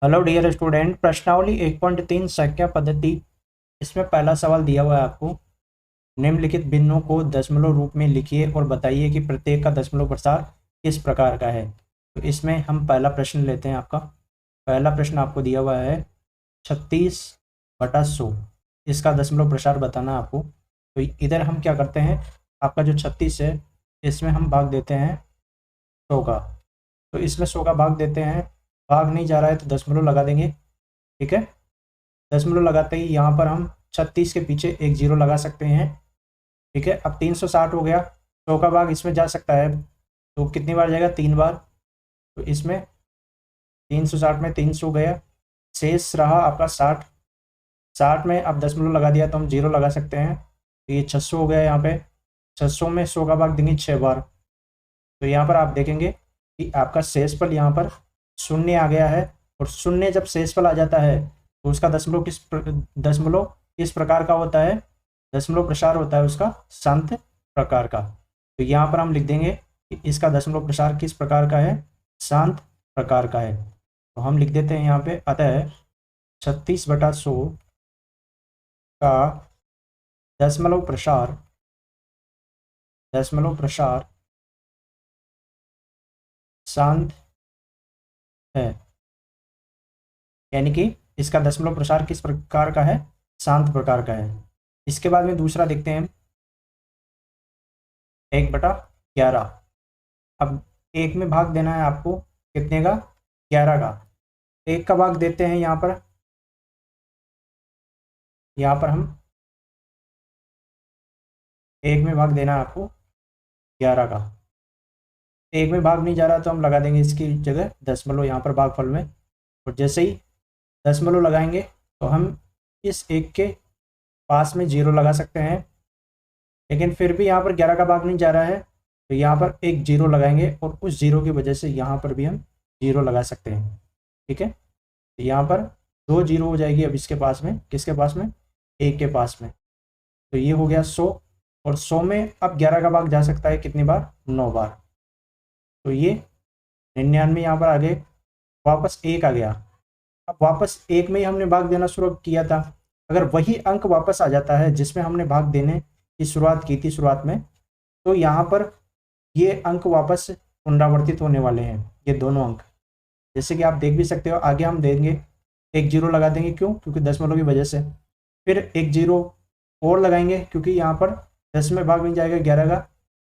Hello dear student, प्रश्नावली 1.3 संख्या पद्धति। इसमें पहला सवाल दिया हुआ है आपको। निम्नलिखित बिंदुओं को दशमलव रूप में लिखिए और बताइए कि प्रत्येक का दशमलव प्रसार किस प्रकार का है। तो इसमें हम पहला प्रश्न लेते हैं। आपका पहला प्रश्न आपको दिया हुआ है 36/100। इसका दशमलव प्रसार बताना है आपको। तो इधर हम क्या करते हैं, आपका जो 36 है इसमें हम भाग देते हैं 100 का। तो इसमें 100 का भाग देते हैं, भाग नहीं जा रहा है तो दशमलव लगा देंगे। ठीक है, दशमलव लगाते ही यहाँ पर हम 36 के पीछे एक जीरो लगा सकते हैं। ठीक है, अब 360 हो गया। 100 का भाग इसमें जा सकता है तो कितनी बार जाएगा, 3 बार। तो इसमें 360 में 300 गया, शेष रहा आपका 60। 60 में अब दशमलव लगा दिया तो हम जीरो लगा सकते हैं। तो ये 600 हो गया। यहाँ पे 600 में 100 का भाग देंगे 6 बार। तो यहाँ पर आप देखेंगे कि आपका शेषफल यहाँ पर शून्य आ गया है। और शून्य जब शेषफल आ जाता है तो उसका दशमलव किस प्रकार का होता है, दशमलव प्रसार होता है उसका शांत प्रकार का। तो यहाँ पर हम लिख देंगे कि इसका दशमलव प्रसार किस प्रकार का है, शांत प्रकार का है। तो हम लिख देते हैं यहाँ पे, अतः 36/100 का दशमलव प्रसार शांत है। यानी कि इसका दशमलव प्रसार किस प्रकार का है, शांत प्रकार का है। इसके बाद में दूसरा देखते हैं 1/11। अब एक में भाग देना है आपको, कितने का, 11 का। एक का भाग देते हैं यहाँ पर हम एक में भाग देना है आपको 11 का। एक में भाग नहीं जा रहा तो हम लगा देंगे इसकी जगह दशमलव यहाँ पर भागफल में। और जैसे ही दशमलव लगाएंगे तो हम इस एक के पास में जीरो लगा सकते हैं। लेकिन फिर भी यहाँ पर 11 का भाग नहीं जा रहा है तो यहाँ पर एक जीरो लगाएंगे और उस जीरो की वजह से यहाँ पर भी हम जीरो लगा सकते हैं। ठीक है, तो यहाँ पर 2 जीरो हो जाएगी अब इसके पास में, किसके पास में, एक के पास में। तो ये हो गया 100। और 100 में अब 11 का भाग जा सकता है कितनी बार, 9 बार। तो ये 99 यहाँ पर आगे वापस एक आ गया। अब वापस एक में ही हमने भाग देना शुरू किया था। अगर वही अंक वापस आ जाता है जिसमें हमने भाग देने की शुरुआत की थी शुरुआत में, तो यहाँ पर ये अंक वापस पुनरावर्तित होने वाले हैं, ये दोनों अंक। जैसे कि आप देख भी सकते हो, आगे हम देंगे एक जीरो लगा देंगे, क्यों, क्योंकि दशमलव की वजह से। फिर एक जीरो और लगाएंगे क्योंकि यहाँ पर 10 में भाग में जाएगा 11 का,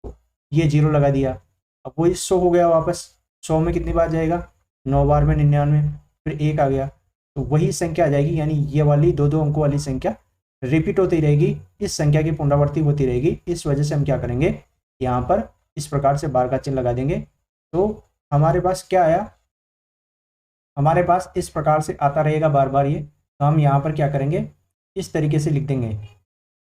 तो ये जीरो लगा दिया। अब वो 100 हो गया वापस। 100 में कितनी बार जाएगा, 9 बार में 99। फिर एक आ गया तो वही संख्या आ जाएगी, यानी ये वाली दो अंकों वाली संख्या रिपीट होती रहेगी, इस संख्या की पुनरावृत्ति होती रहेगी। इस वजह से हम क्या करेंगे, यहाँ पर इस प्रकार से बार का चिन्ह लगा देंगे। तो हमारे पास क्या आया, हमारे पास इस प्रकार से आता रहेगा बार बार ये। तो हम यहाँ पर क्या करेंगे, इस तरीके से लिख देंगे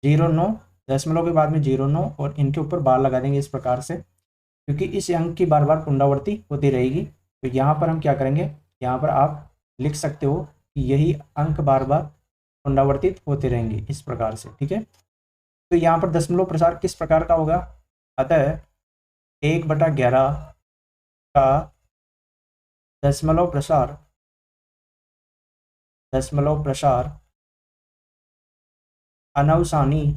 09, दशमलव के बाद में 09 और इनके ऊपर बार लगा देंगे इस प्रकार से, क्योंकि इस अंक की बार बार पुनरावृत्ति होती रहेगी। तो यहाँ पर हम क्या करेंगे, यहाँ पर आप लिख सकते हो कि यही अंक बार बार पुनरावर्तित होते रहेंगे इस प्रकार से। ठीक है, तो यहाँ पर दशमलव प्रसार किस प्रकार का होगा, अतः 1/11 का दशमलव प्रसार अनवसानी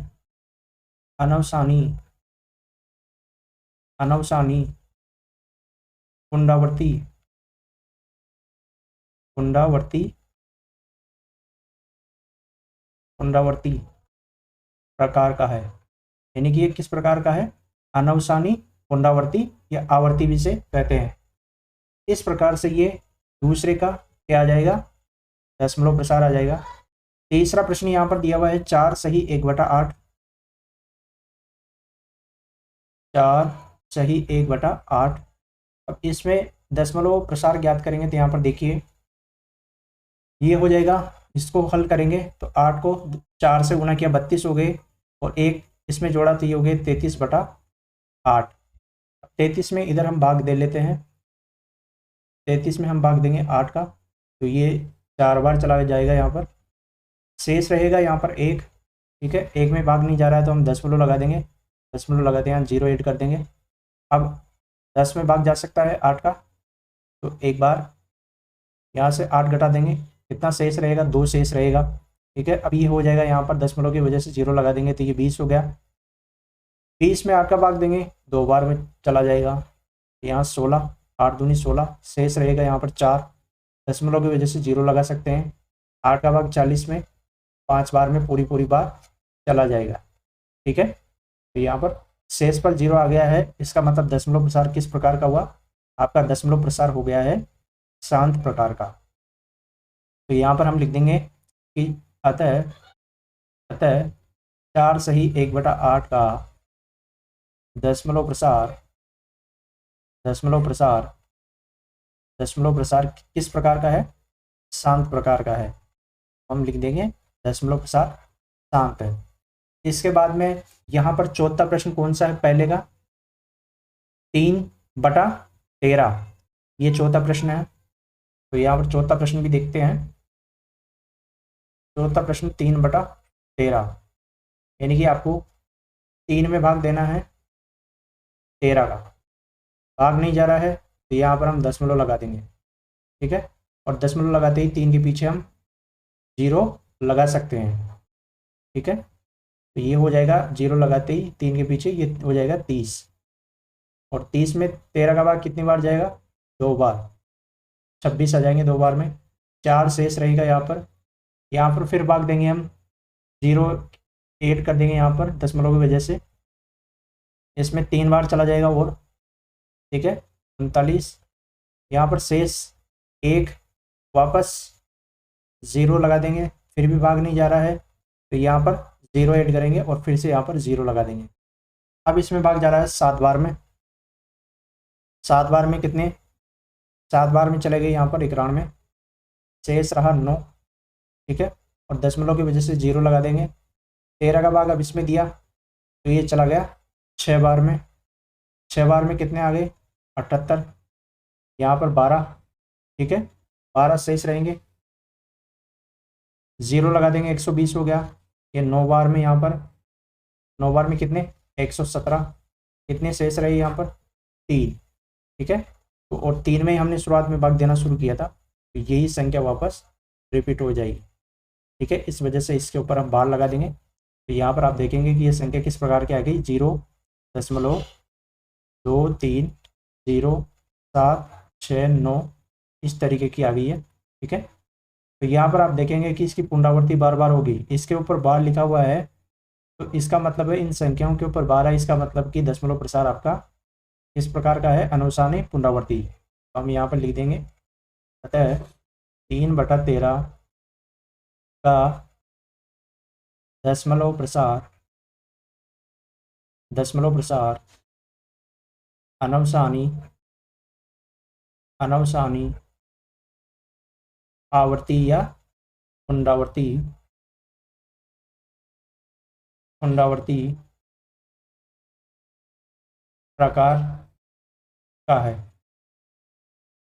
पुनरावर्ती प्रकार का है। यानी कि ये किस प्रकार का है, अनवसानी, पुनरावर्ती या आवर्ती भी से कहते हैं। इस प्रकार से ये दूसरे का क्या आ जाएगा, दशमलव प्रसार आ जाएगा। तीसरा प्रश्न यहाँ पर दिया हुआ है 4 सही 1/8। 4 सही 1/8। अब इसमें दशमलव प्रसार ज्ञात करेंगे तो यहाँ पर देखिए ये हो जाएगा। इसको हल करेंगे तो 8 को 4 से गुना किया 32 हो गए, और एक इसमें जोड़ा तो ये हो गए 33/8। 33 में इधर हम भाग दे लेते हैं, 33 में हम भाग देंगे 8 का, तो ये 4 बार चला जाएगा। यहाँ पर शेष रहेगा यहाँ पर एक। ठीक है, एक में भाग नहीं जा रहा है तो हम दशमलव लगा देंगे, दशमलव लगाते हैं, 0 ऐड कर देंगे। अब 10 में भाग जा सकता है 8 का, तो एक बार यहाँ से 8 घटा देंगे, कितना शेष रहेगा, 2 शेष रहेगा। ठीक है, अब ये हो जाएगा, यहाँ पर दशमलव की वजह से 0 लगा देंगे तो ये 20 हो गया। 20 में 8 का भाग देंगे, 2 बार में चला जाएगा, यहाँ 16, 8 दूनी 16, शेष रहेगा यहाँ पर 4, दशमलव की वजह से 0 लगा सकते हैं। 8 का भाग 40 में 5 बार में पूरी पूरी बार चला जाएगा। ठीक है, तो यहाँ पर शेष पर 0 आ गया है, इसका मतलब दशमलव प्रसार किस प्रकार का हुआ, आपका दशमलव प्रसार हो गया है शांत प्रकार का। तो यहाँ पर हम लिख देंगे कि अतः अतः 4 सही 1/8 का दशमलव प्रसार दशमलव प्रसार दशमलव प्रसार किस प्रकार का है, शांत प्रकार का है। हम लिख देंगे दशमलव प्रसार शांत है। इसके बाद में यहाँ पर चौथा प्रश्न कौन सा है, पहले का 3/13, ये चौथा प्रश्न है। तो यहाँ पर चौथा प्रश्न भी देखते हैं। चौथा प्रश्न 3/13, यानी कि आपको 3 में भाग देना है 13 का, भाग नहीं जा रहा है तो यहाँ पर हम दशमलव लगा देंगे। ठीक है, और दशमलव लगाते ही 3 के पीछे हम 0 लगा सकते हैं। ठीक है, तो ये हो जाएगा 0 लगाते ही 3 के पीछे ये हो जाएगा 30, और 30 में 13 का भाग कितनी बार जाएगा, 2 बार, 26 आ जाएंगे 2 बार में, 4 शेष रहेगा यहाँ पर फिर भाग देंगे हम, 0 ऐड कर देंगे यहाँ पर दशमलव की वजह से, इसमें 3 बार चला जाएगा और, ठीक है 39, यहाँ पर शेष 1, वापस 0 लगा देंगे, फिर भी भाग नहीं जा रहा है तो यहाँ पर 0 ऐड करेंगे और फिर से यहाँ पर 0 लगा देंगे। अब इसमें भाग जा रहा है 7 बार में, 7 बार में कितने, 7 बार में चले गए यहाँ पर 91, शेष रहा 9। ठीक है, और दशमलव की वजह से 0 लगा देंगे। 13 का भाग अब इसमें दिया तो ये चला गया 6 बार में, 6 बार में कितने आ गए 78, यहाँ पर 12। ठीक है, 12 शेष रहेंगे, 0 लगा देंगे, 120 हो गया। ये 9 बार में, यहाँ पर 9 बार में कितने 117, कितने शेष रहे यहाँ पर 3। ठीक है, तो और 3 में ही हमने शुरुआत में भाग देना शुरू किया था तो यही संख्या वापस रिपीट हो जाएगी। ठीक है, इस वजह से इसके ऊपर हम बार लगा देंगे। तो यहाँ पर आप देखेंगे कि ये संख्या किस प्रकार की आ गई, 0.2309 इस तरीके की आ गई है। ठीक है, तो यहाँ पर आप देखेंगे कि इसकी पुनरावृत्ति बार बार होगी, इसके ऊपर बार लिखा हुआ है तो इसका मतलब है इन संख्याओं के ऊपर बार है, इसका मतलब कि दशमलव प्रसार आपका इस प्रकार का है, अनुसानी पुनरावृत्ति। तो हम यहाँ पर लिख देंगे अतः 3/13 का दशमलव प्रसार अनवसानी आवर्ती या पुनरावृत्ति प्रकार का है।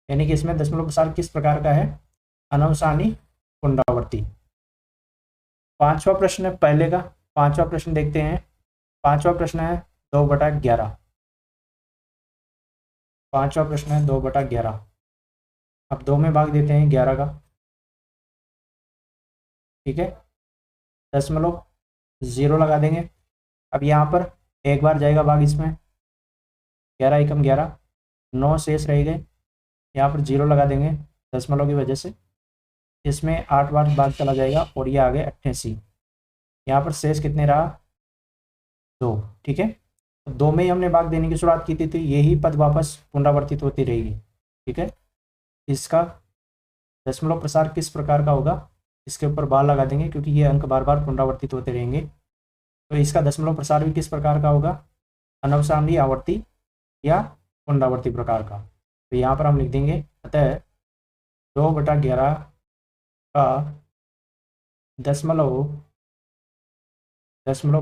यानी कि इसमें दशमलव प्रसार किस प्रकार का है, अनवसानी पुनरावृत्ति। पांचवा प्रश्न है पहले का, पांचवा प्रश्न देखते हैं। पांचवा प्रश्न है 2/11, पांचवा प्रश्न है 2/11। अब 2 में भाग देते हैं 11 का। ठीक है, दशमलव 0 लगा देंगे। अब यहाँ पर एक बार जाएगा भाग इसमें, 11 एकम 11, 9 शेष रह गए, यहाँ पर 0 लगा देंगे दशमलव की वजह से, इसमें 8 बार भाग चला जाएगा और ये आ गए 88। यहाँ पर शेष कितने रहा 2। ठीक है, तो 2 में ही हमने भाग देने की शुरुआत की थी तो यही पद वापस पुनरावर्तित होती रहेगी। ठीक है, इसका दशमलव प्रसार किस प्रकार का होगा, इसके ऊपर बार लगा देंगे क्योंकि ये अंक बार बार पुनरावर्तित होते रहेंगे। तो इसका दशमलव प्रसार भी किस प्रकार का होगा, अनवसानी आवर्ती या पुनरावर्ती प्रकार का। तो यहाँ पर हम लिख देंगे अतः 2/11 का दशमलव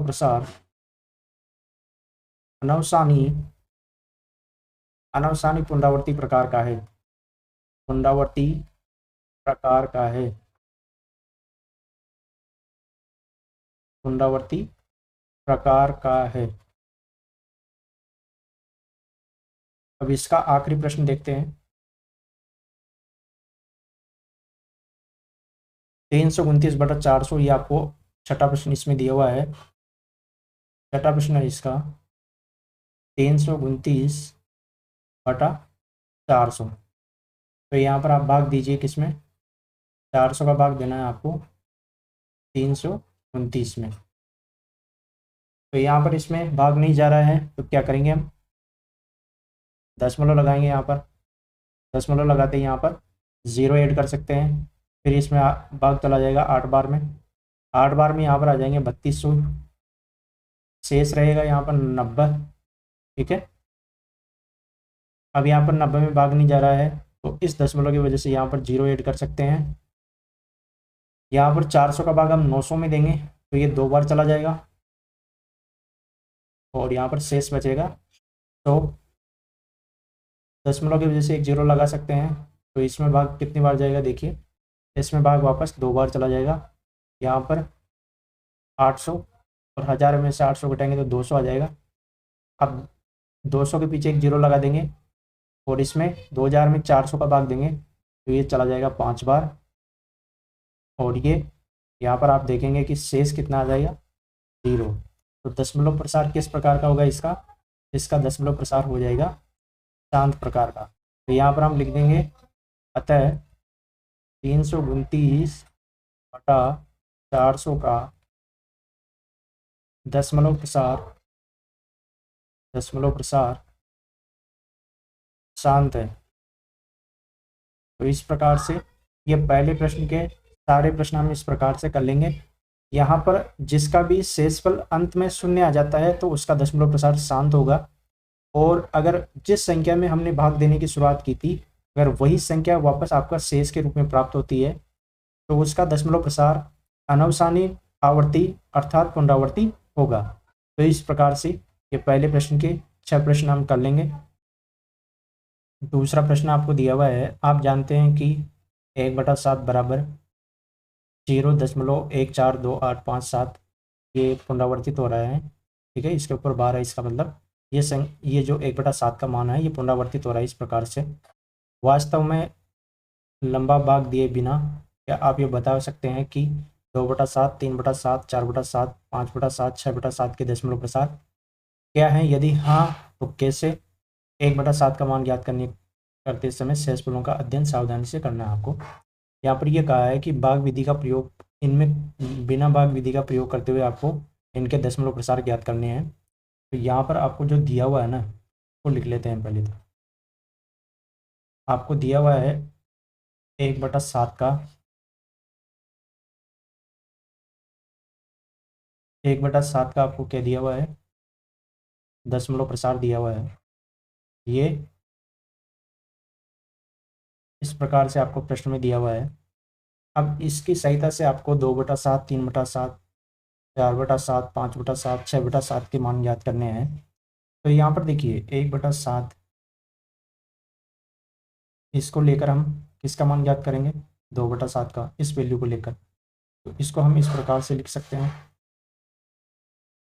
प्रसार अनवसानी पुनरावर्ती प्रकार का है, पुनरावर्ती प्रकार का है, पुनरावर्ती प्रकार का है। अब इसका आखिरी प्रश्न देखते हैं। 329/400 ये आपको छठा प्रश्न इसमें दिया हुआ है। छठा प्रश्न है इसका 329/400। तो यहाँ पर आप भाग दीजिए, किसमें? 400 का भाग देना है आपको 329 में। तो यहाँ पर इसमें भाग नहीं जा रहा है तो क्या करेंगे हम? दशमलव लगाएंगे यहाँ पर। दशमलव लगाते ही यहाँ पर 0 ऐड कर सकते हैं। फिर इसमें भाग चला जाएगा 8 बार में। 8 बार में यहाँ पर आ जाएंगे 3200। शेष रहेगा यहाँ पर 90। ठीक है, अब यहाँ पर 90 में भाग नहीं जा रहा है तो इस दशमलव की वजह से यहाँ पर 0 ऐड कर सकते हैं। यहाँ पर 400 का भाग हम 900 में देंगे तो ये 2 बार चला जाएगा और यहाँ पर शेष बचेगा। तो दशमलव की वजह से एक 0 लगा सकते हैं। तो इसमें भाग कितनी बार जाएगा देखिए, इसमें भाग वापस 2 बार चला जाएगा। यहाँ पर 800 और 1000 में से 800 घटाएंगे तो 200 आ जाएगा। अब 200 के पीछे एक 0 लगा देंगे और इसमें 2000 में 400 का भाग देंगे तो ये चला जाएगा 5 बार। और ये यहाँ पर आप देखेंगे कि शेष कितना आ जाएगा? 0। तो दशमलव प्रसार किस प्रकार का होगा इसका? इसका दशमलव प्रसार हो जाएगा शांत प्रकार का। तो यहाँ पर हम लिख देंगे अतः 329/400 का दशमलव प्रसार शांत है। तो इस प्रकार से ये पहले प्रश्न के सारे प्रश्न हम इस प्रकार से कर लेंगे। यहाँ पर जिसका भी शेषफल अंत में 0 आ जाता है तो उसका दशमलव प्रसार शांत होगा। और अगर जिस संख्या में हमने भाग देने की शुरुआत की थी, अगर वही संख्या वापस आपका शेष के रूप में प्राप्त होती है तो उसका दशमलव प्रसार अनवसानी आवर्ती अर्थात पुनरावर्ती होगा। तो इस प्रकार से ये पहले प्रश्न के 6 प्रश्न हम कर लेंगे। दूसरा प्रश्न आपको दिया हुआ है, आप जानते हैं कि 1/7 बराबर 0.142857 ये पुनरावर्तित हो रहा है। ठीक है, इसके ऊपर बार है, इसका मतलब ये जो 1/7 का मान है ये पुनरावर्तित हो रहा है इस प्रकार से। वास्तव में लंबा भाग दिए बिना क्या आप ये बता सकते हैं कि 2/7, 3/7, 4/7, 5/7, 6/7 के दशमलव प्रसार क्या है? यदि हाँ तो कैसे? 1/7 का मान ज्ञात करते समय शेषफलों का अध्ययन सावधानी से करना है आपको। यहाँ पर यह कहा है कि भाग विधि का प्रयोग, इनमें बिना भाग विधि का प्रयोग करते हुए आपको इनके दशमलव प्रसार ज्ञात करने हैं। तो यहाँ पर आपको जो दिया हुआ है ना वो लिख लेते हैं पहले। तो आपको दिया हुआ है 1/7 का 1/7 का आपको क्या दिया हुआ है? दशमलव प्रसार दिया हुआ है। ये इस प्रकार से आपको प्रश्न में दिया हुआ है। अब इसकी सहायता से आपको 2/7, 3/7, 4/7, 5/7, 6/7 के मान ज्ञात करने हैं। तो यहाँ पर देखिए 1/7 इसको लेकर हम किसका मान ज्ञात करेंगे? 2/7 का, इस वैल्यू को लेकर। तो इसको हम इस प्रकार से लिख सकते हैं।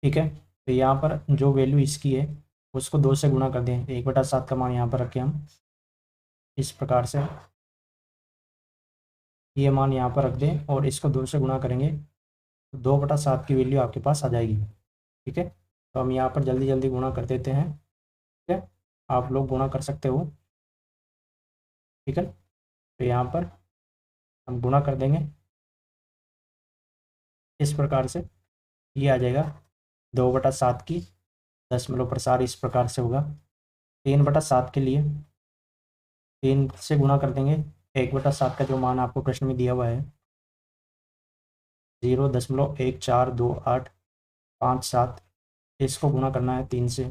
ठीक है, तो यहाँ पर जो वैल्यू इसकी है उसको 2 से गुणा कर दें। 1/7 का मान यहाँ पर रखें हम इस प्रकार से, ये मान यहाँ पर रख दें और इसको 2 से गुणा करेंगे तो 2/7 की वैल्यू आपके पास आ जाएगी। ठीक है, तो हम यहाँ पर जल्दी जल्दी गुणा कर देते हैं। ठीक है, आप लोग गुणा कर सकते हो। ठीक है, तो यहाँ पर हम गुणा कर देंगे इस प्रकार से, ये आ जाएगा 2/7 की दशमलव प्रसार इस प्रकार से होगा। 3/7 के लिए 3 से गुणा कर देंगे। 1/7 का जो मान आपको प्रश्न में दिया हुआ है 0.142857, इसको गुणा करना है 3 से।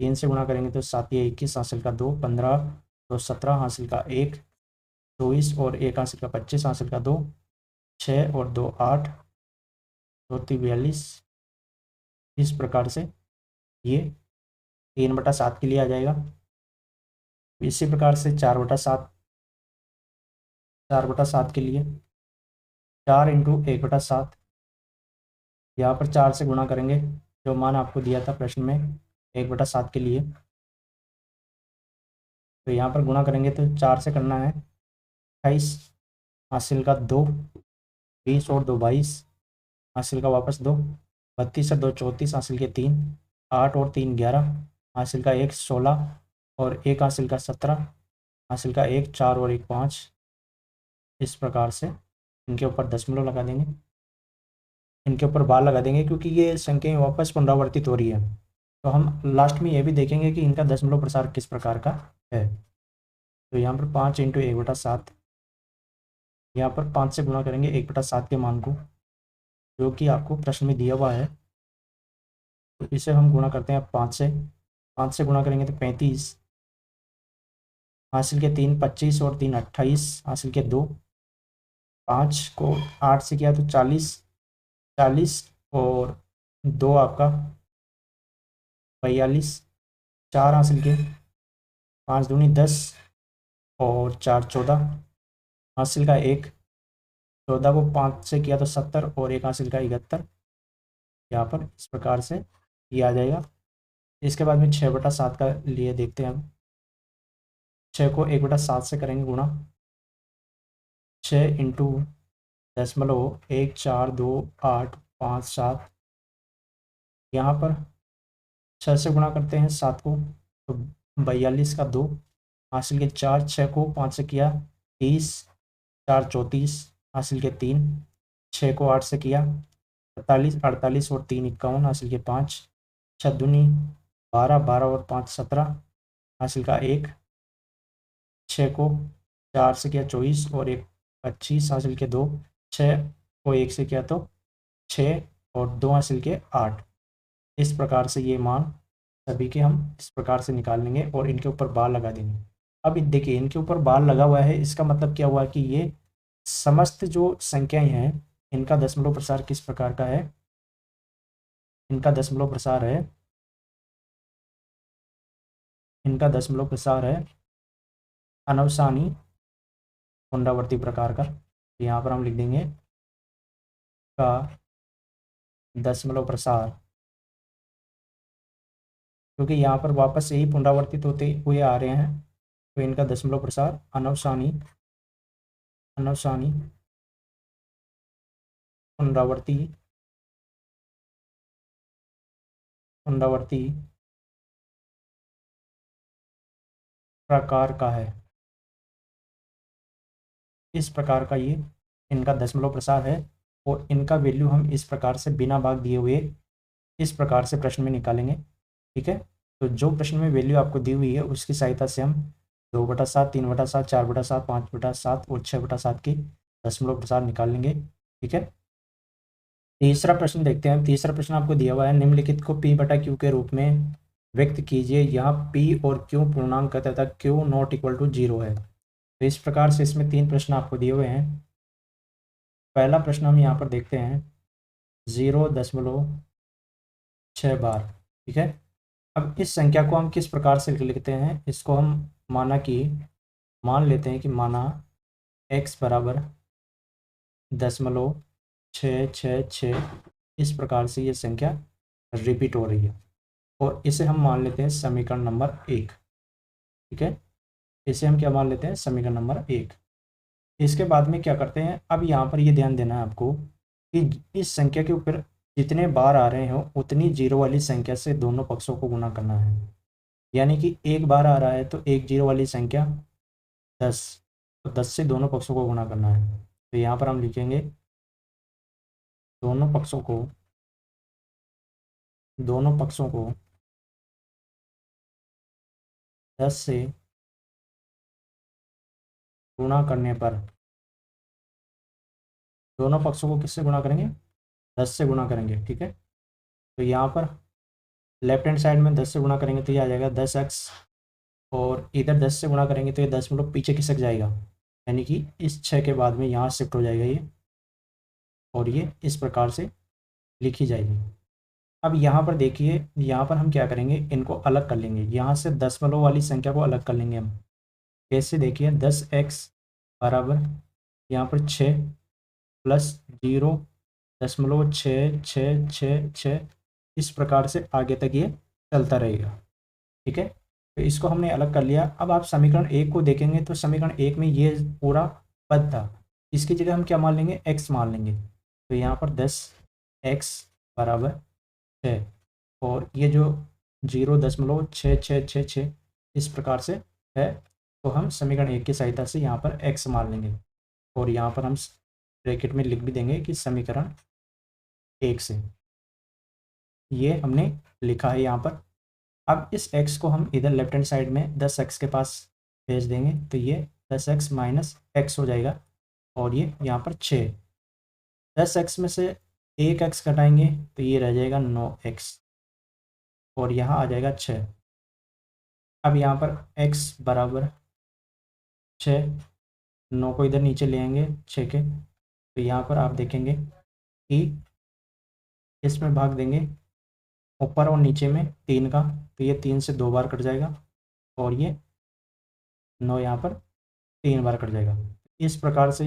3 से गुणा करेंगे तो 7 या 21 हासिल का 2, 15 तो 17 हासिल का 1, 24 और 1 हासिल का 25 हासिल का 2, 6 और 2 8, 2 42। इस प्रकार से ये 3/7 के लिए आ जाएगा। इसी प्रकार से 4/7 के लिए 4 × 1/7, यहाँ पर 4 से गुणा करेंगे जो मान आपको दिया था प्रश्न में 1/7 के लिए। तो यहाँ पर गुणा करेंगे तो 4 से करना है 28 हासिल का 2, 20 और 2 22, हासिल का वापस 2, 32 और 2 34, हासिल के 3, 8 और 3 11, हासिल का 1 16 और 1 हासिल का 17, हासिल का 1 4 और 1 5। इस प्रकार से इनके ऊपर दशमलव लगा देंगे, इनके ऊपर बार लगा देंगे, क्योंकि ये संख्याएं वापस पुनरावर्तित हो रही है। तो हम लास्ट में ये भी देखेंगे कि इनका दशमलव प्रसार किस प्रकार का है। तो यहाँ पर 5 × 1/7, यहाँ पर 5 से गुणा करेंगे 1/7 के मान को, जो कि आपको प्रश्न में दिया हुआ है। तो इसे हम गुणा करते हैं 5 से गुणा करेंगे तो 35, हासिल के 3 25 और 3 28, हासिल के 2, 5 को 8 से किया तो 40, 40 और 2 आपका 42, 4 हासिल के, 5 दूनी 10 और 4 14, हासिल का 1, 14 को 5 से किया तो 70 और 1 हासिल का 71। यहाँ पर इस प्रकार से ये आ जाएगा। इसके बाद में 6/7 का लिए देखते हैं हम। 6 को 1/7 से करेंगे गुणा, 6 इंटू 1.428557, यहाँ पर 6 से गुणा करते हैं 7 को तो 42 का 2, हासिल के 4, 6 को 5 से किया 30, 4 34, हासिल के 3, 6 को 8 से किया 48, 48 और 3 51, हासिल के 5, 6 दूनी 12, 12 और 5 17, हासिल का 1, 6 को 4 से किया 24 और 1 25, हासिल के 2, 6 को 1 से किया तो 6 और 2 हासिल के 8। इस प्रकार से ये मान सभी के हम इस प्रकार से निकाल लेंगे और इनके ऊपर बार लगा देंगे। अब देखिए इनके ऊपर बार लगा हुआ है, इसका मतलब क्या हुआ कि ये समस्त जो संख्याएं हैं इनका दशमलव प्रसार किस प्रकार का है। इनका दशमलव प्रसार है, इनका दशमलव प्रसार है अनवसानी पुनरावर्ती प्रकार का। यहाँ पर हम लिख देंगे का दशमलव प्रसार, क्योंकि यहाँ पर वापस यही पुनरावर्तित होते हुए आ रहे हैं, तो इनका दशमलव प्रसार अनवसानी पुनरावर्ती प्रकार का है। इस प्रकार का ये इनका दशमलव प्रसार है और इनका वैल्यू हम इस प्रकार से बिना भाग दिए हुए इस प्रकार से प्रश्न में निकालेंगे। ठीक है, तो जो प्रश्न में वैल्यू आपको दी हुई है उसकी सहायता से हम 2/7, 3/7, 4/7, 5/7 और 6/7 की दशमलव प्रसार निकाल लेंगे। ठीक है, तीसरा प्रश्न देखते हैं। तीसरा प्रश्न आपको दिया हुआ है, निम्नलिखित को P/Q के रूप में व्यक्त कीजिए। यहाँ P और Q पूर्णांक है तथा Q ≠ 0 है। तो इस प्रकार से इसमें 3 प्रश्न आपको दिए हुए हैं। पहला प्रश्न हम यहाँ पर देखते हैं 0.6 बार। ठीक है, अब इस संख्या को हम किस प्रकार से लिखते हैं, इसको हम मान लेते हैं कि माना x बराबर 0.666, इस प्रकार से ये संख्या रिपीट हो रही है और इसे हम मान लेते हैं समीकरण नंबर 1। ठीक है, इसे हम क्या मान लेते हैं, समीकरण नंबर 1। इसके बाद में क्या करते हैं, अब यहाँ पर ये ध्यान देना है आपको कि इस संख्या के ऊपर जितने बार आ रहे हो उतनी जीरो वाली संख्या से दोनों पक्षों को गुणा करना है। यानी कि एक बार आ रहा है तो एक जीरो वाली संख्या 10, तो 10 से दोनों पक्षों को गुणा करना है। तो यहाँ पर हम लिखेंगे दोनों पक्षों को 10 से गुणा करने पर, दोनों पक्षों को किससे गुणा करेंगे, 10 से गुणा करेंगे। ठीक है, तो यहाँ पर लेफ्ट हैंड साइड में 10 से गुणा करेंगे तो ये आ जाएगा 10x, और इधर 10 से गुणा करेंगे तो ये 10 पीछे खिसक जाएगा, यानी कि इस 6 के बाद में यहाँ शिफ्ट हो जाएगा ये, और ये इस प्रकार से लिखी जाएगी। अब यहाँ पर देखिए, यहाँ पर हम क्या करेंगे, इनको अलग कर लेंगे, यहाँ से दशमलव वाली संख्या को अलग कर लेंगे हम। कैसे, देखिए 10x बराबर यहाँ पर 6 प्लस 0.66666, इस प्रकार से आगे तक ये चलता रहेगा। ठीक है, तो इसको हमने अलग कर लिया। अब आप समीकरण 1 को देखेंगे तो समीकरण 1 में ये पूरा पद था, इसकी जगह हम क्या मान लेंगे, x मान लेंगे। तो यहाँ पर 10x बराबर 6, और ये जो 0.66666 इस प्रकार से है, तो हम समीकरण 1 की सहायता से यहाँ पर x मान लेंगे, और यहाँ पर हम ब्रैकेट में लिख भी देंगे कि समीकरण 1 से। ये हमने लिखा है यहाँ पर। अब इस x को हम इधर लेफ्ट हैंड साइड में 10x के पास भेज देंगे, तो ये 10x माइनस x हो जाएगा, और ये यहाँ पर 6। 10x में से 1x घटाएंगे तो ये रह जाएगा 9x, और यहाँ आ जाएगा 6। अब यहाँ पर x बराबर 6, 9 को इधर नीचे ले आएंगे 6 के, तो यहाँ पर आप देखेंगे कि इसमें भाग देंगे ऊपर और नीचे में 3 का, तो ये 3 से 2 बार कट जाएगा, और ये 9 यहाँ पर 3 बार कट जाएगा। इस प्रकार से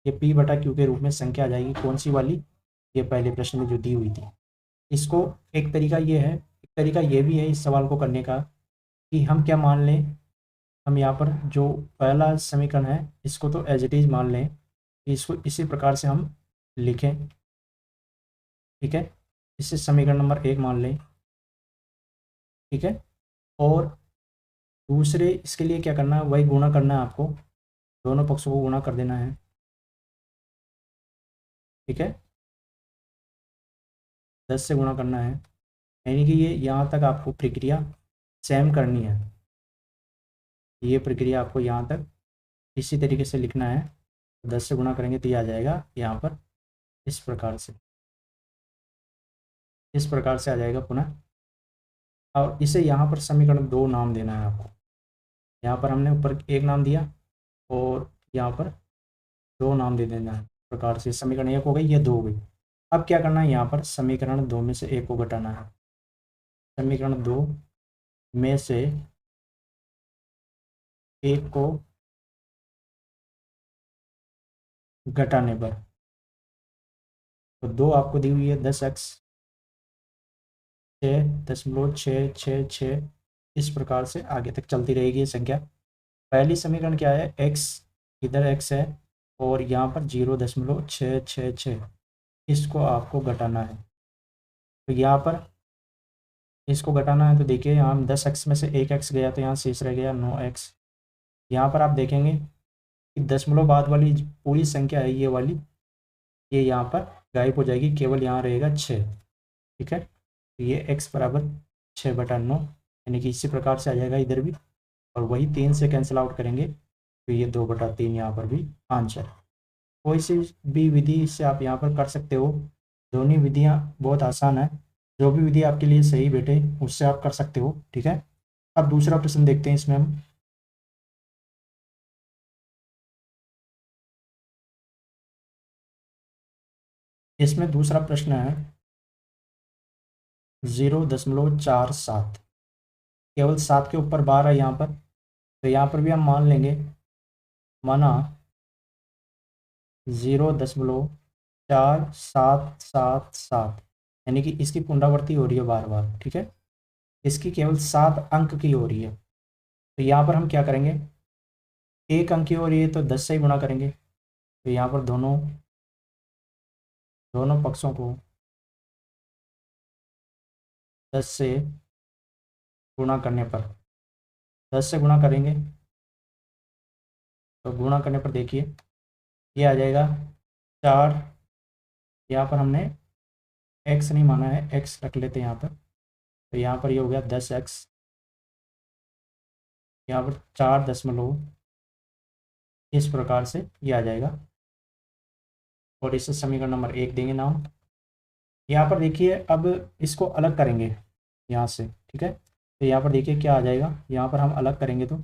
ये p बटा q के रूप में संख्या आ जाएगी। कौन सी वाली, ये पहले प्रश्न में जो दी हुई थी। इसको एक तरीका ये है, एक तरीका ये भी है इस सवाल को करने का, कि हम क्या मान लें, हम यहाँ पर जो पहला समीकरण है इसको तो एज इट इज़ मान लें, इसको इसी प्रकार से हम लिखें, ठीक है। इसे समीकरण नंबर 1 मान लें, ठीक है। और दूसरे इसके लिए क्या करना है, वही गुणा करना है आपको, दोनों पक्षों को गुणा कर देना है, ठीक है। 10 से गुणा करना है, यानी कि ये यहाँ तक आपको प्रक्रिया सेम करनी है। ये प्रक्रिया आपको यहाँ तक इसी तरीके से लिखना है। 10 से गुणा करेंगे तो ये आ जाएगा यहाँ पर इस प्रकार से, इस प्रकार से आ जाएगा पुनः। और इसे यहाँ पर समीकरण 2 नाम देना है आपको। यहाँ पर हमने ऊपर 1 नाम दिया, और यहाँ पर 2 नाम दे देना है। प्रकार से समीकरण 1 हो गई, ये 2 हो गई। अब क्या करना है, यहाँ पर समीकरण 2 में से 1 को घटाना है। समीकरण 2 में से 1 को घटाने पर, तो 2 आपको दी हुई है 10x, 6.666, इस प्रकार से आगे तक चलती रहेगी ये संख्या। पहली समीकरण क्या है, x, इधर x है, और यहाँ पर 0.666, इसको आपको घटाना है। तो यहाँ पर इसको घटाना है, तो देखिए यहाँ 10x में से 1x गया, तो यहाँ शेष रह गया 9x। यहाँ पर आप देखेंगे कि दशमलव बाद वाली पूरी संख्या है ये वाली, ये यहाँ पर गायब हो जाएगी, केवल यहाँ रहेगा 6, ठीक है। तो ये x बराबर 6/9, यानी कि इसी प्रकार से आ जाएगा इधर भी, और वही 3 से कैंसिल आउट करेंगे तो ये 2/3 यहाँ पर भी आंसर। कोई सी भी विधि से आप यहाँ पर कर सकते हो, दोनों विधियाँ बहुत आसान है। जो भी विधि आपके लिए सही बैठे उससे आप कर सकते हो, ठीक है। अब दूसरा प्रश्न देखते हैं इसमें हम। इसमें दूसरा प्रश्न है 0.47, केवल 7 के ऊपर बार है यहाँ पर, तो यहाँ पर भी हम मान लेंगे, माना 0.4777, यानी कि इसकी पुनरावृत्ति हो रही है बार बार, ठीक है। इसकी केवल 7 अंक की हो रही है, तो यहाँ पर हम क्या करेंगे, 1 अंक की हो रही है तो 10 से ही गुणा करेंगे। तो यहाँ पर दोनों पक्षों को 10 से गुणा करने पर, 10 से गुणा करेंगे, तो गुणा करने पर देखिए ये आ जाएगा 4। यहाँ पर हमने x नहीं माना है, x रख लेते हैं यहाँ पर, तो यहाँ पर ये हो गया 10x, यहाँ पर 4 इस प्रकार से ये आ जाएगा, और इसे समीकरण नंबर 1 देंगे नाम। यहाँ पर देखिए अब इसको अलग करेंगे यहाँ से, ठीक है। तो यहाँ पर देखिए क्या आ जाएगा, यहाँ पर हम अलग करेंगे, तो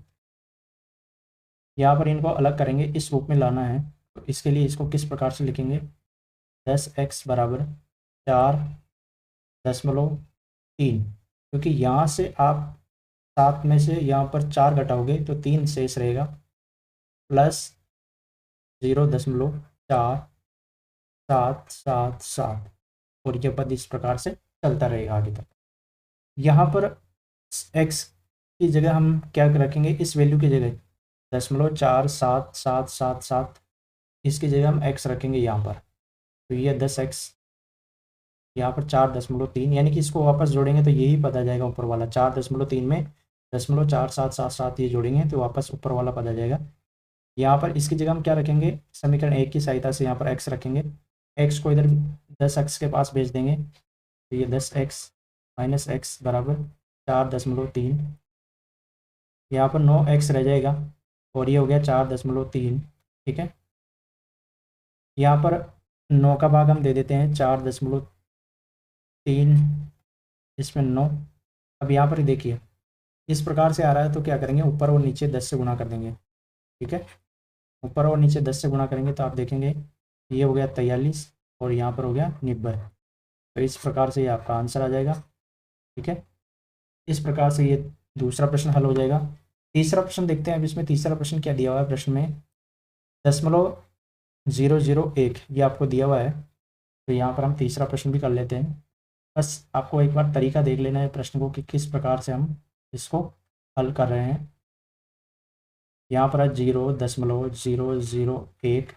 यहाँ पर इनको अलग करेंगे, इस रूप में लाना है। तो इसके लिए इसको किस प्रकार से लिखेंगे, 10x बराबर 4.3, क्योंकि यहाँ से आप 7 में से यहाँ पर 4 घटाओगे तो 3 शेष रहेगा, प्लस 0.4777, और ये पद इस प्रकार से चलता रहेगा आगे तक। यहाँ पर x की जगह हम क्या रखेंगे, इस वैल्यू की जगह 0.47777, इसकी जगह हम x रखेंगे यहाँ पर, तो ये 10x, यहाँ पर 4.3, यानी कि इसको वापस जोड़ेंगे तो यही पता जाएगा ऊपर वाला। 4.3 में 0.4777 ये जोड़ेंगे तो वापस ऊपर वाला पता जाएगा। यहाँ पर इसकी जगह हम क्या रखेंगे, समीकरण 1 की सहायता से यहाँ पर x रखेंगे, x को इधर 10x के पास भेज देंगे, तो ये 10x माइनस x बराबर 4.3, यहाँ पर 9x रह जाएगा और ये हो गया 4.3। ठीक है, यहाँ पर 9 का भाग हम दे देते हैं 4.3, इसमें 9। अब यहाँ पर देखिए इस प्रकार से आ रहा है, तो क्या करेंगे, ऊपर और नीचे 10 से गुणा कर देंगे। ठीक है, ऊपर और नीचे 10 से गुणा करेंगे तो आप देखेंगे ये हो गया 43 और यहाँ पर हो गया 90। तो इस प्रकार से ये आपका आंसर आ जाएगा। ठीक है, इस प्रकार से ये दूसरा प्रश्न हल हो जाएगा। तीसरा प्रश्न देखते हैं। अब इसमें तीसरा प्रश्न क्या दिया हुआ है, प्रश्न में 0.001 ये आपको दिया हुआ है। तो यहाँ पर हम तीसरा प्रश्न भी कर लेते हैं। बस आपको एक बार तरीका देख लेना है प्रश्न को कि किस प्रकार से हम इसको हल कर रहे हैं। यहाँ पर है 0.001,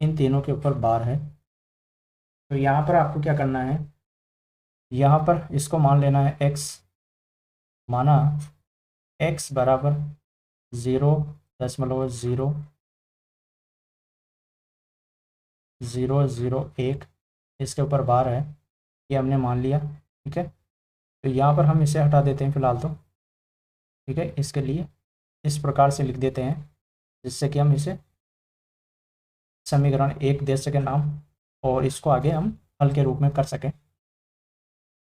इन तीनों के ऊपर बार है। तो यहाँ पर आपको क्या करना है, यहाँ पर इसको मान लेना है x, माना x बराबर 0.00001, इसके ऊपर बार है, ये हमने मान लिया। ठीक है, तो यहाँ पर हम इसे हटा देते हैं फ़िलहाल तो। ठीक है, इसके लिए इस प्रकार से लिख देते हैं जिससे कि हम इसे समीकरण 1 दे सकें नाम, और इसको आगे हम हल के रूप में कर सकें।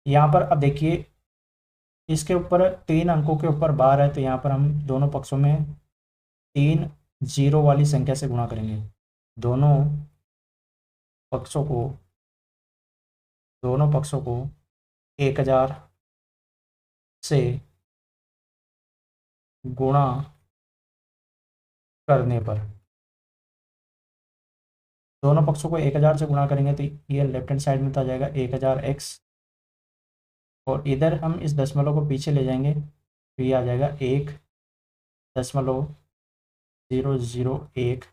यहाँ पर अब देखिए इसके ऊपर 3 अंकों के ऊपर बार है, तो यहाँ पर हम दोनों पक्षों में 3 जीरो वाली संख्या से गुणा करेंगे। दोनों पक्षों को 1000 से गुणा करने पर, दोनों पक्षों को 1000 से गुणा करेंगे तो ये लेफ्ट हैंड साइड में तो आ जाएगा 1000x, और इधर हम इस दशमलव को पीछे ले जाएंगे तो ये आ जाएगा 1.001।